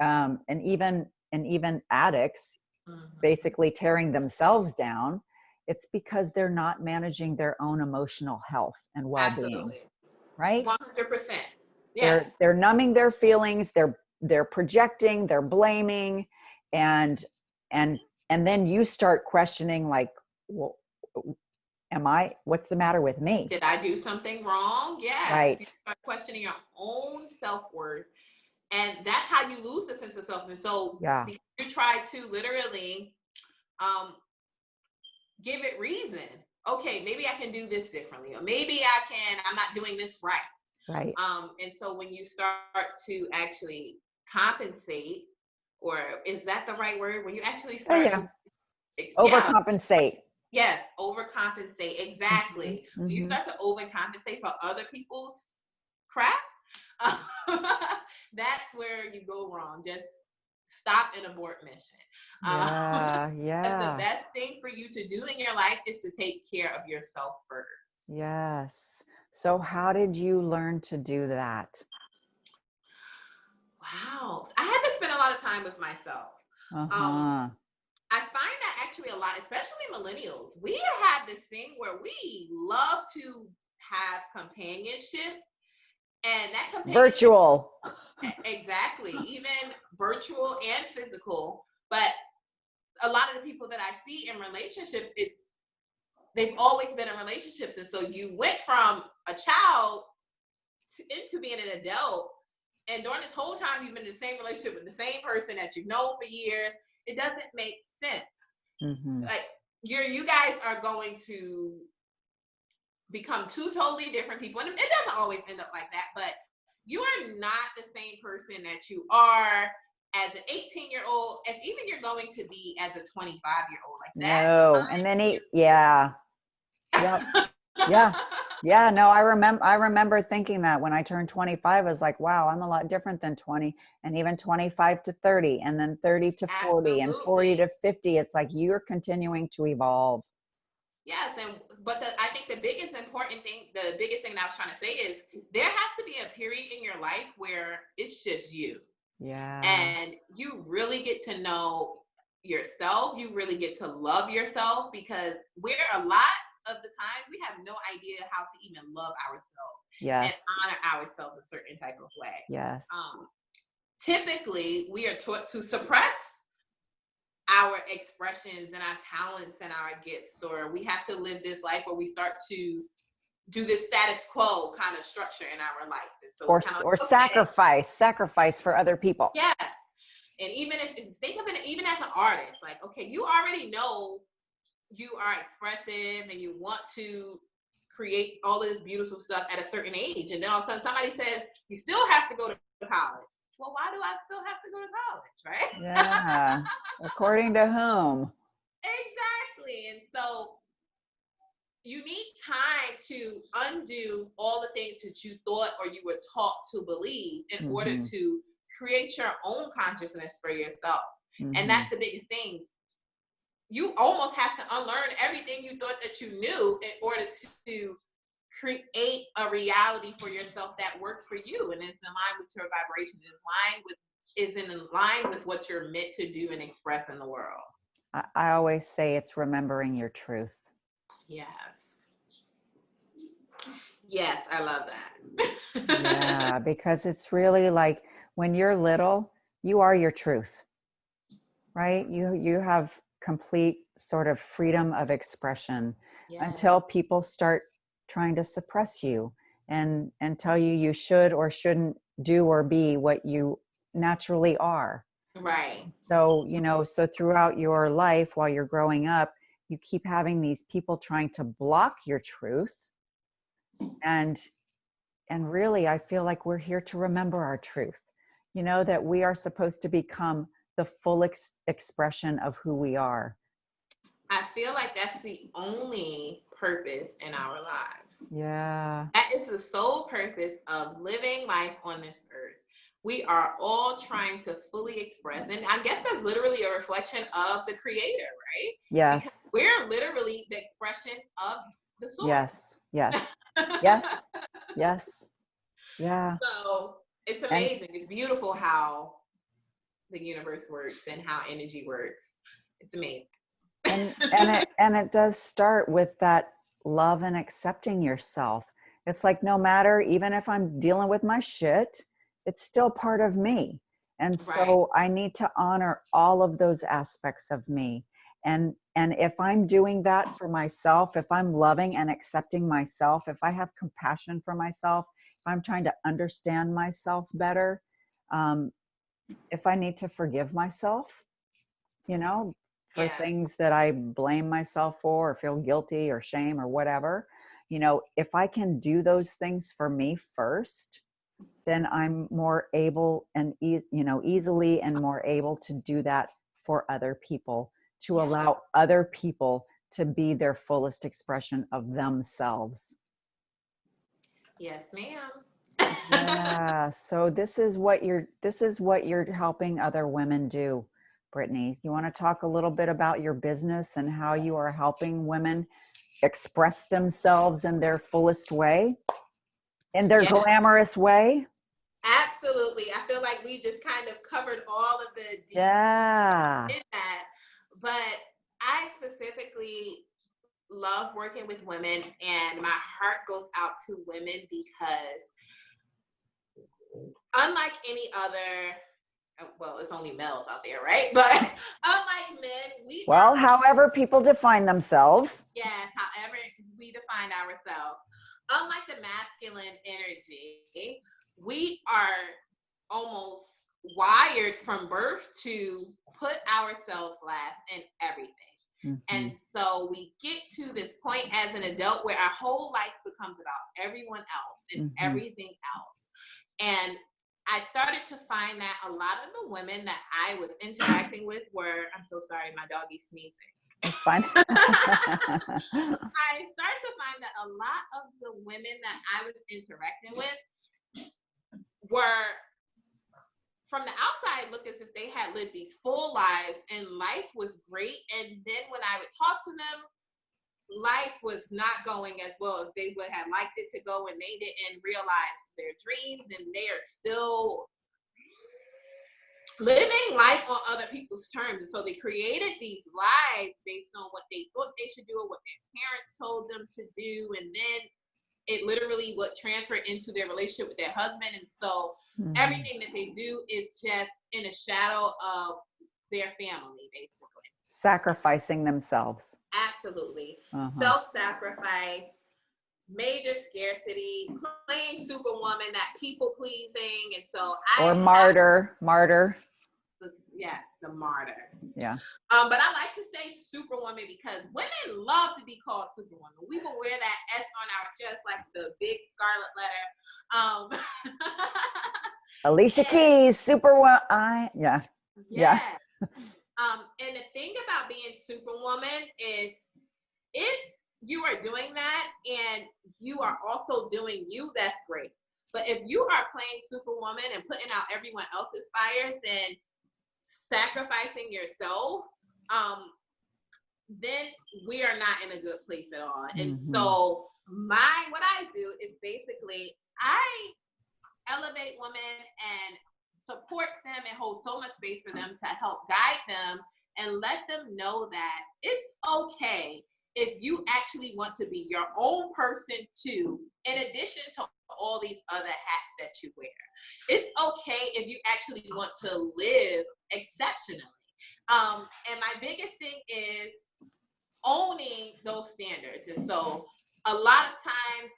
and even addicts, mm-hmm. basically tearing themselves down. It's because they're not managing their own emotional health and well-being. Absolutely. Right? 100%. Yes. They're numbing their feelings. They're projecting. They're blaming, and then you start questioning, like, well, what's the matter with me? Did I do something wrong? Yes. Right. You start questioning your own self-worth. And that's how you lose the sense of self. And so Yeah. because you try to literally give it reason. Okay, maybe I can do this differently, or maybe I'm not doing this right. Right. And so when you start to actually compensate, or is that the right word? When you actually Oh, start yeah. to, yeah, Overcompensate. yes, overcompensate. Mhm, Exactly. When you mhm. start to overcompensate for other people's crap, that's where you go wrong. Just stop and abort mission. Yeah, Because the yeah, best thing for you to do in your life is to take care of yourself first. yes. So how did you learn to do that? Wow. I had to spend a lot of time with myself. Um, Uh-huh. I find that actually a lot, especially millennials, we have this thing where we love to have companionship, and that companionship, Virtual. exactly, even virtual and physical. But a lot of the people that I see in relationships, they've always been in relationships, and so you went from a child into being an adult, and during this whole time you've been in the same relationship with the same person that you've known for years. It doesn't make sense. Mhm. Like, you guys are going to become two totally different people, and it doesn't always end up like that, but you are not the same person that you are as an 18-year-old, as even you're going to be as a 25-year-old. Like, that No. And time then period. yeah. Yep. Yeah. Yeah, no, I remember thinking that when I turned 25, I was like, wow, I'm a lot different than 20, and even 25 to 30, and then 30 to 40, and 40 Absolutely. to 50. It's like you're continuing to evolve. Yes, but I think the biggest important thing, the biggest thing that I was trying to say is there has to be a period in your life where it's just you, Yeah. and you really get to know yourself. You really get to love yourself, because we're a lot of the times we have no idea how to even love ourselves and Yes. honor ourselves a certain type of way. Yes. Um, Typically, we are taught to suppress our expressions and our talents and our gifts, or we have to live this life where we start to do this status quo kind of structure in our lives. And so Or it's kind of or like, okay, sacrifice for other people. yes. And even if think of it, even as an artist, like, okay, you already know you are expressive and you want to create all of this beautiful stuff at a certain age, and then all of a sudden somebody says you still have to go to college. Well, why do I still have to go to college, right? Yeah. According to whom? Exactly. And so you need time to undo all the things that you thought or you were taught to believe in order Mhm. to create your own consciousness for yourself. And Mhm. that's the biggest thing. You almost have to unlearn everything you thought that you knew in order to create a reality for yourself that works for you and is in line with your vibration, is in line with what you're meant to do and express in the world. I always say it's remembering your truth. Yes. Yes, I love that. Yeah, because it's really like when you're little, you are your truth, right? You have complete sort of freedom of expression Yeah. until people start trying to suppress you and tell you you should or shouldn't do or be what you naturally are. Right. So, so throughout your life while you're growing up, you keep having these people trying to block your truth. And really, I feel like we're here to remember our truth, that we are supposed to become the full expression of who we are. I feel like that's the only purpose in our lives. Yeah. That is the sole purpose of living life on this earth. We are all trying to fully express. And I guess that's literally a reflection of the creator, right? Because Yes. we're literally the expression of the source. Yes. Yes. Yes. Yes. Yeah. So it's And amazing. It's beautiful how the universe works and how energy works. It's amazing. and it does start with that love and accepting yourself. It's like, no matter, even if I'm dealing with my shit, it's still part of me. And Right. so I need to honor all of those aspects of me. And if I'm doing that for myself, if I'm loving and accepting myself, if I have compassion for myself, if I'm trying to understand myself better, If I need to forgive myself, for Yeah. things that I blame myself for or feel guilty or shame or whatever, if I can do those things for me first, then I'm more able and easily and more able to do that for other people, to allow other people to be their fullest expression of themselves. Yes, ma'am. Yeah. So this is what you're helping other women do, Britney. You want to talk a little bit about your business and how you are helping women express themselves in their fullest way, in their Yes, glamorous way? absolutely. I feel like we just kind of covered all of the deep Yeah. in that. But I specifically love working with women, and my heart goes out to women because unlike any other, well, it's only males out there, right? But unlike men, we are, Well, however people define themselves. yes, however we define ourselves, unlike the masculine energy, we are almost wired from birth to put ourselves last in everything. And Mm-hmm. so we get to this point as an adult where our whole life becomes about everyone else and Mm-hmm. everything else. And I started to find that a lot of the women that I was interacting with were, I'm so sorry, my doggy's sneezing. It's fine. I started to find that a lot of the women that I was interacting with were, from the outside, look as if they had lived these full lives and life was great. And then when I would talk to them, life was not going as well as they would have liked it to go, and they didn't realize their dreams, and they are still living life on other people's terms. And so they created these lives based on what they thought they should do or what their parents told them to do, and then it literally would transfer into their relationship with their husband. And so everything that they do is just in a shadow of their family, basically. Sacrificing themselves. Absolutely. Uh-huh. Self-sacrifice, major scarcity, playing superwoman, that people pleasing. And so Or martyr. Yes, the martyr. Yeah. But I like to say superwoman because women love to be called superwoman. We will wear that S on our chest like the big scarlet letter. Alicia Keys, superwoman. Yeah. Yeah. And the thing about being superwoman is if you are doing that and you are also doing you, that's great. But if you are playing superwoman and putting out everyone else's fires and sacrificing yourself, then we are not in a good place at all. And so what I do is basically I elevate women and support them and hold so much space for them to help guide them and let them know that it's okay if you actually want to be your own person too, in addition to all these other hats that you wear. It's okay if you actually want to live exceptionally. And my biggest thing is owning those standards. And so a lot of times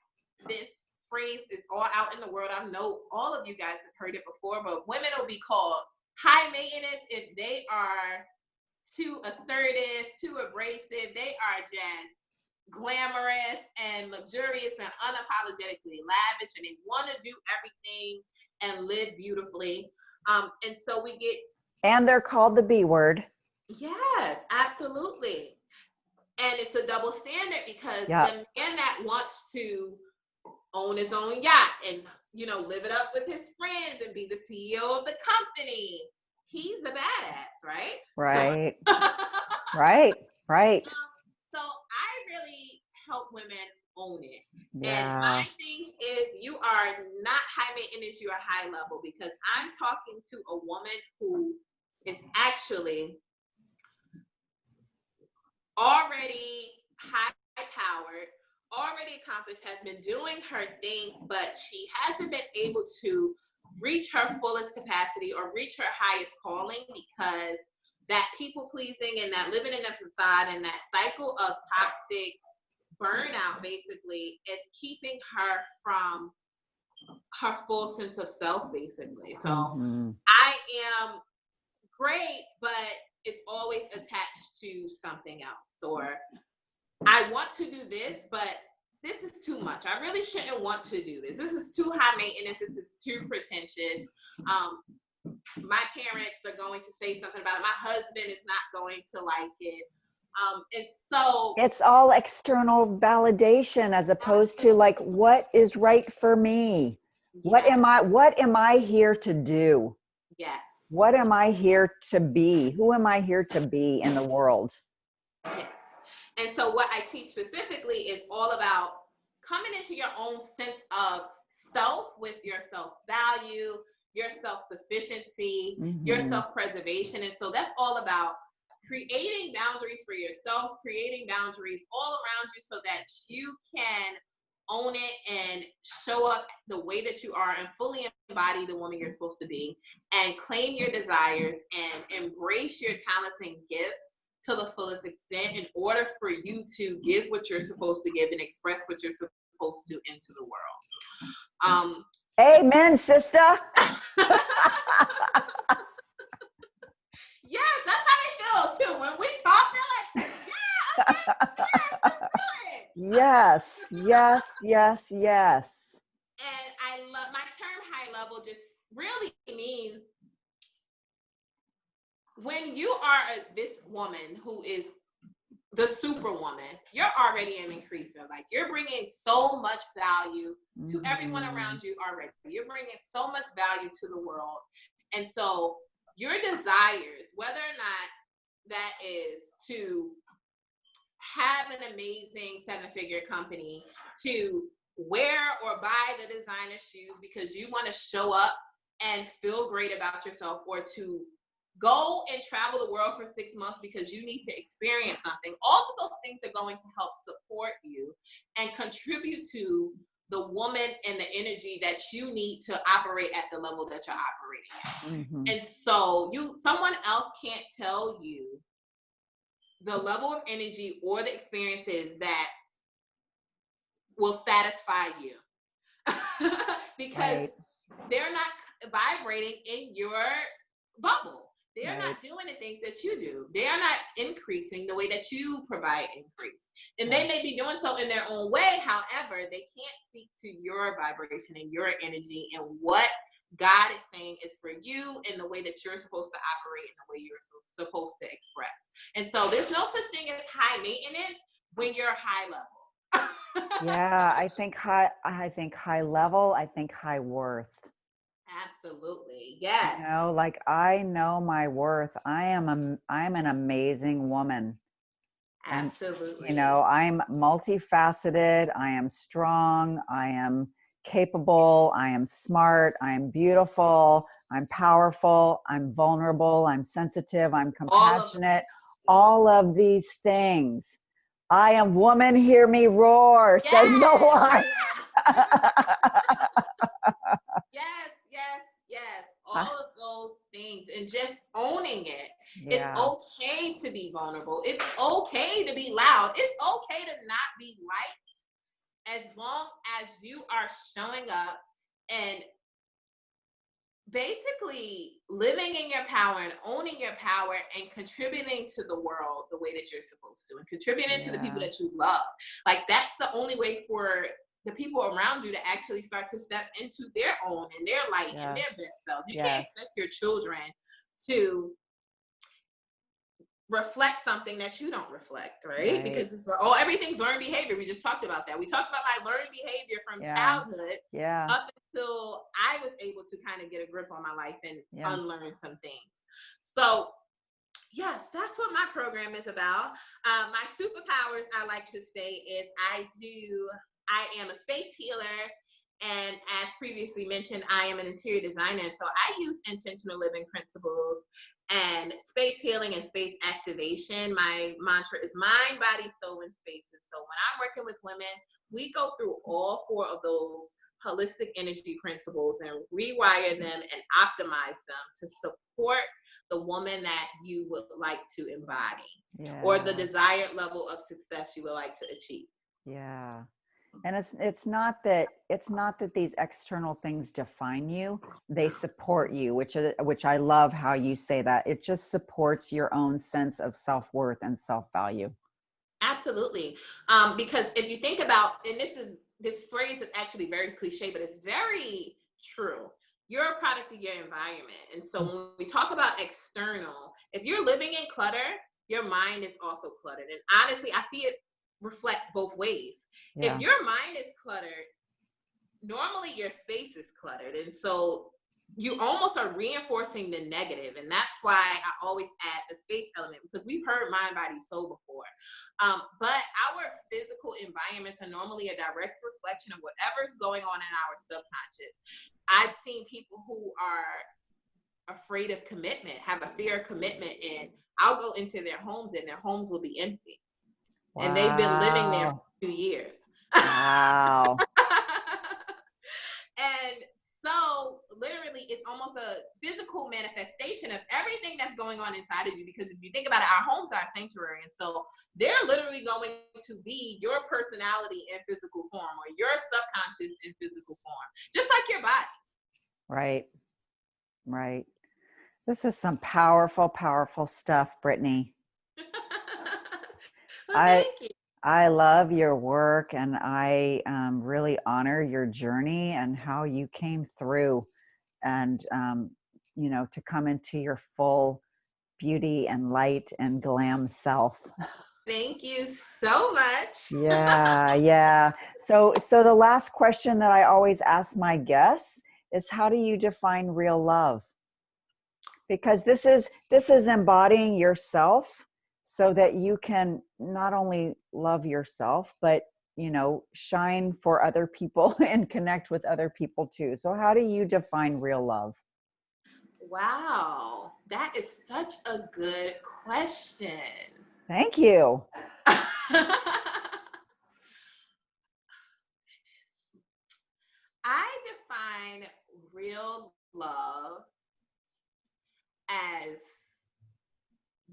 this phrase is all out in the world. I know all of you guys have heard it before, but women will be called high maintenance if they are too assertive, too abrasive. They are just glamorous and luxurious and unapologetically lavish, and they want to do everything and live beautifully. And so we get, and they're called the B word. yes, absolutely. And it's a double standard because the man that wants to own his own yacht and, live it up with his friends and be the CEO of the company, he's a badass, right? Right. So, right. So I really help women own it. Yeah. And my thing is you are not high maintenance, you are high level, because I'm talking to a woman who is actually already high powered, already accomplished, has been doing her thing, but she hasn't been able to reach her fullest capacity or reach her highest calling because that people pleasing and that living in a facade and that cycle of toxic burnout basically is keeping her from her full sense of self, basically. So Mm-hmm. I am great, but it's always attached to something else. Or I want to do this, but this is too much. I really shouldn't want to do this. This is too high maintenance. This is too pretentious. My parents are going to say something about it. My husband is not going to like it. And so It's all external validation as opposed to like, what is right for me? What yes, am I here to do? yes, What am I here to be? Who am I here to be in the world? yes. And so what I teach specifically is all about coming into your own sense of self with your self-value, your self-sufficiency, your Mm-hmm. self-preservation. And so that's all about creating boundaries for yourself, creating boundaries all around you so that you can own it and show up the way that you are and fully embody the woman you're supposed to be and claim your desires and embrace your talents and gifts to the fullest extent in order for you to give what you're supposed to give and express what you're supposed to into the world. Amen, sister. Yes, that's how I feel too. When we talk, they're like, yeah, okay, yes, let's do it. Yes, yes, yes, yes. And I love my term high level just really means when you are this woman who is the superwoman, you're already an increaser. Like you're bringing so much value to everyone around you already. You're bringing so much value to the world. And so your desires, whether or not that is to have an amazing 7-figure company, to wear or buy the designer shoes because you want to show up and feel great about yourself, or to go and travel the world for 6 months because you need to experience something. All of those things are going to help support you and contribute to the woman and the energy that you need to operate at the level that you're operating at. Mm-hmm. And so someone else can't tell you the level of energy or the experiences that will satisfy you because Right. they're not vibrating in your bubble. They're Right. not doing the things that you do. They are not increasing the way that you provide increase. And Yeah. they may be doing so in their own way. However, they can't speak to your vibration and your energy and what God is saying is for you and the way that you're supposed to operate and the way you're supposed to express. And so there's no such thing as high maintenance when you're high level. Yeah, I think high level, I think high worth. Absolutely. Yes. You know, like I know my worth. I'm an amazing woman. And Absolutely. you know, I'm multifaceted, I am strong, I am capable, I am smart, I am beautiful, I'm powerful, I'm vulnerable, I'm sensitive, I'm compassionate, all of these things. I am woman, hear me roar, Yes. says the lion. Yes, yes, yes. All of those things and just owning it. It's Yeah. okay to be vulnerable. It's okay to be loud. It's okay to not be liked as long as you are showing up and basically living in your power and owning your power and contributing to the world the way that you're supposed to and contributing to the people that you love. Like that's the only way for the people around you to actually start to step into their own and their light and their best self. You can't expect your children to reflect something that you don't reflect, right? Because it's everything's learned behavior. We just talked about that. We talked about my learned behavior from childhood up until I was able to kind of get a grip on my life and unlearn some things. So yes, that's what my program is about. My superpowers, I like to say, is I am a space healer. And as previously mentioned, I am an interior designer. So I use intentional living principles and space healing and space activation. My mantra is mind, body, soul, and space. And so when I'm working with women, we go through all 4 of those holistic energy principles and rewire them and optimize them to support the woman that you would like to embody or the desired level of success you would like to achieve. Yeah. And it's not that these external things define you. They support you, which I love how you say that. It just supports your own sense of self-worth and self-value. Absolutely. Because if you think about, and this phrase is actually very cliche, but it's very true. You're a product of your environment. And so when we talk about external, if you're living in clutter, your mind is also cluttered. And honestly, I see it reflect both ways. Yeah. If your mind is cluttered, normally your space is cluttered. And so you almost are reinforcing the negative. And that's why I always add the space element, because we've heard mind, body, soul before. But our physical environments are normally a direct reflection of whatever's going on in our subconscious. I've seen people who are afraid of commitment, have a fear of commitment, and I'll go into their homes and their homes will be empty. Wow. And they've been living there for 2 years. Wow. And so literally it's almost a physical manifestation of everything that's going on inside of you, because if you think about it, our homes are a sanctuary, and so they're literally going to be your personality in physical form, or your subconscious in physical form, just like your body. Right. Right. This is some powerful, powerful stuff, Britney. Well, thank you. I love your work, and I really honor your journey and how you came through, and to come into your full beauty and light and glam self. Thank you so much. Yeah. So the last question that I always ask my guests is, how do you define real love? Because this is embodying yourself so that you can not only love yourself, but shine for other people and connect with other people too. So how do you define real love? Wow, that is such a good question. Thank you. I define real love as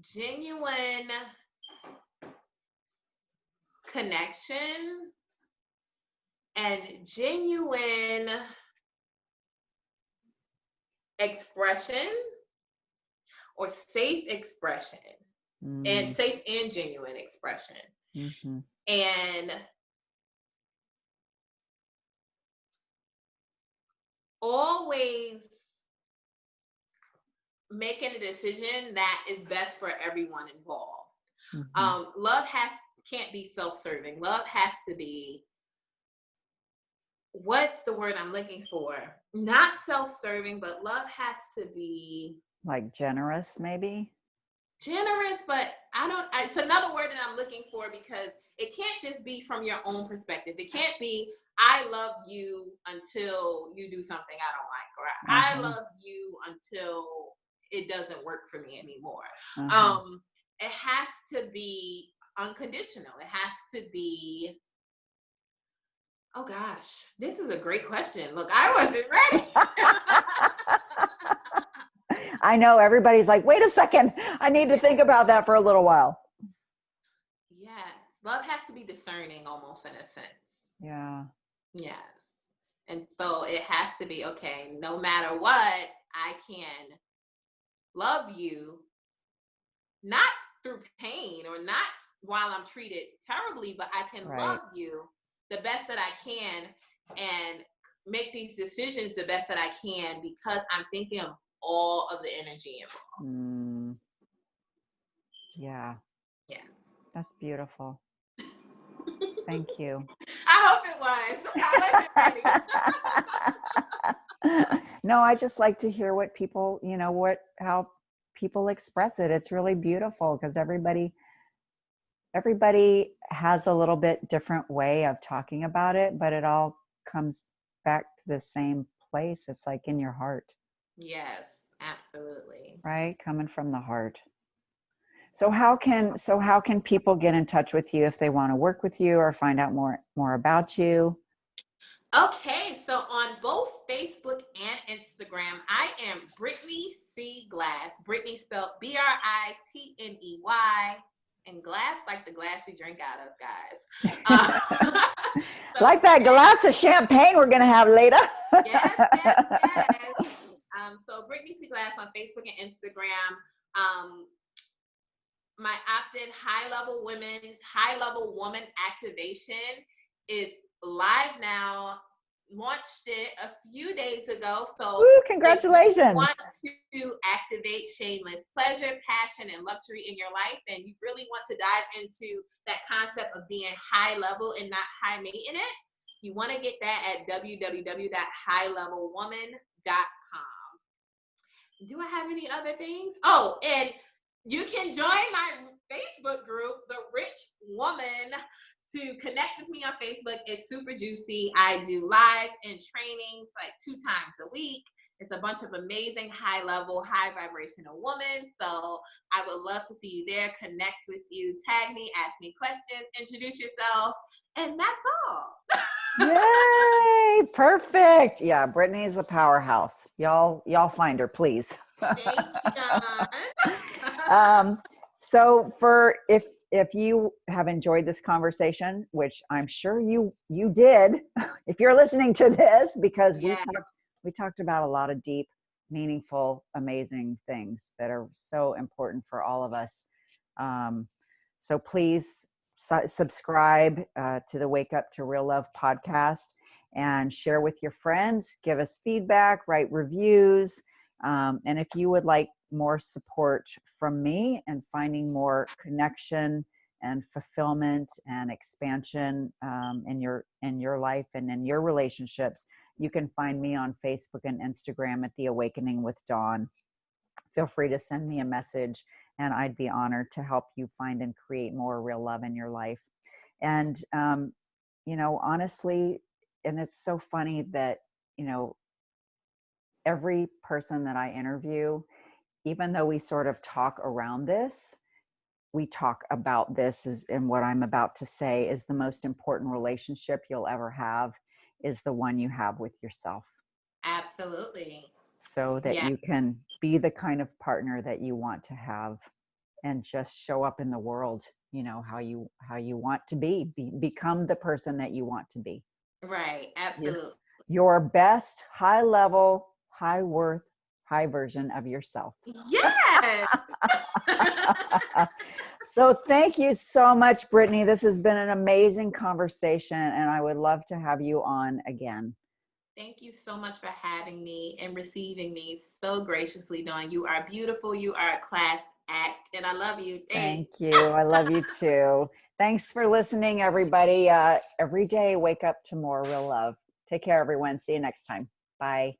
genuine connection and genuine expression, or safe expression, and safe and genuine expression. Mm-hmm. And always making a decision that is best for everyone involved. Mm-hmm. Love can't be self-serving. Love has to be, what's the word I'm looking for? Not self-serving, but love has to be Like generous, maybe? generous, but it's another word that I'm looking for, because it can't just be from your own perspective. It can't be, I love you until you do something I don't like, or I love you until it doesn't work for me anymore. It has to be unconditional. It has to be, oh gosh, this is a great question. Look, I wasn't ready. I know everybody's like, wait a second, I need to think about that for a little while. Yes, love has to be discerning, almost, in a sense. Yeah. Yes. And so it has to be, okay, no matter what, I can love you, not through pain or not while I'm treated terribly, but I can love you the best that I can and make these decisions the best that I can, because I'm thinking of all of the energy involved. Yeah. Yes. That's beautiful. Thank you. I hope it was. I wasn't ready. No, I just like to hear what people, how people express it. It's really beautiful, because everybody has a little bit different way of talking about it, but it all comes back to the same place. It's like in your heart. Yes, absolutely. Right? Coming from the heart. So how can people get in touch with you if they want to work with you or find out more about you? Okay, so on both Facebook and Instagram, I am Britney C. Glass. Britney spelled Britney, and glass like the glass you drink out of, guys. Like that glass of champagne we're going to have later. Yes, yes, yes. So Britney Glass on Facebook and Instagram. My opt-in high level woman activation is live now. Launched it a few days ago. So Woo, if you congratulations. want to activate shameless pleasure, passion, and luxury in your life, and you really want to dive into that concept of being high level and not high maintenance, you want to get that at www.highlevelwoman.com. Do I have any other things? Oh, and you can join my Facebook group, The Rich Woman. To connect with me on Facebook, it's super juicy. I do lives and trainings like 2 times a week. It's a bunch of amazing high level, high vibrational women. So I would love to see you there, connect with you, tag me, ask me questions, introduce yourself. And that's all. Yay, perfect. Yeah, Brittany's a powerhouse. Y'all find her, please. Thanks, John. So if you have enjoyed this conversation, which I'm sure you did, if you're listening to this, because we talked about a lot of deep, meaningful, amazing things that are so important for all of us. So please subscribe to the Wake Up to Real Love podcast and share with your friends, give us feedback, write reviews. And if you would like more support from me and finding more connection and fulfillment and expansion in your life and in your relationships, you can find me on Facebook and Instagram at The Awakening with Dawn. Feel free to send me a message, and I'd be honored to help you find and create more real love in your life. And honestly, and it's so funny that every person that I interview, even though we sort of talk around this, we talk about this and what I'm about to say is the most important relationship you'll ever have is the one you have with yourself. Absolutely. So that you can be the kind of partner that you want to have and just show up in the world, how you want to become the person that you want to be. Right. Absolutely. Your best high level, high worth, high version of yourself. Yes. So thank you so much, Brittany. This has been an amazing conversation, and I would love to have you on again. Thank you so much for having me and receiving me so graciously, Dawn. You are beautiful. You are a class act, and I love you. Thanks. Thank you. I love you too. Thanks for listening, everybody. Every day, wake up to more real love. Take care, everyone. See you next time. Bye.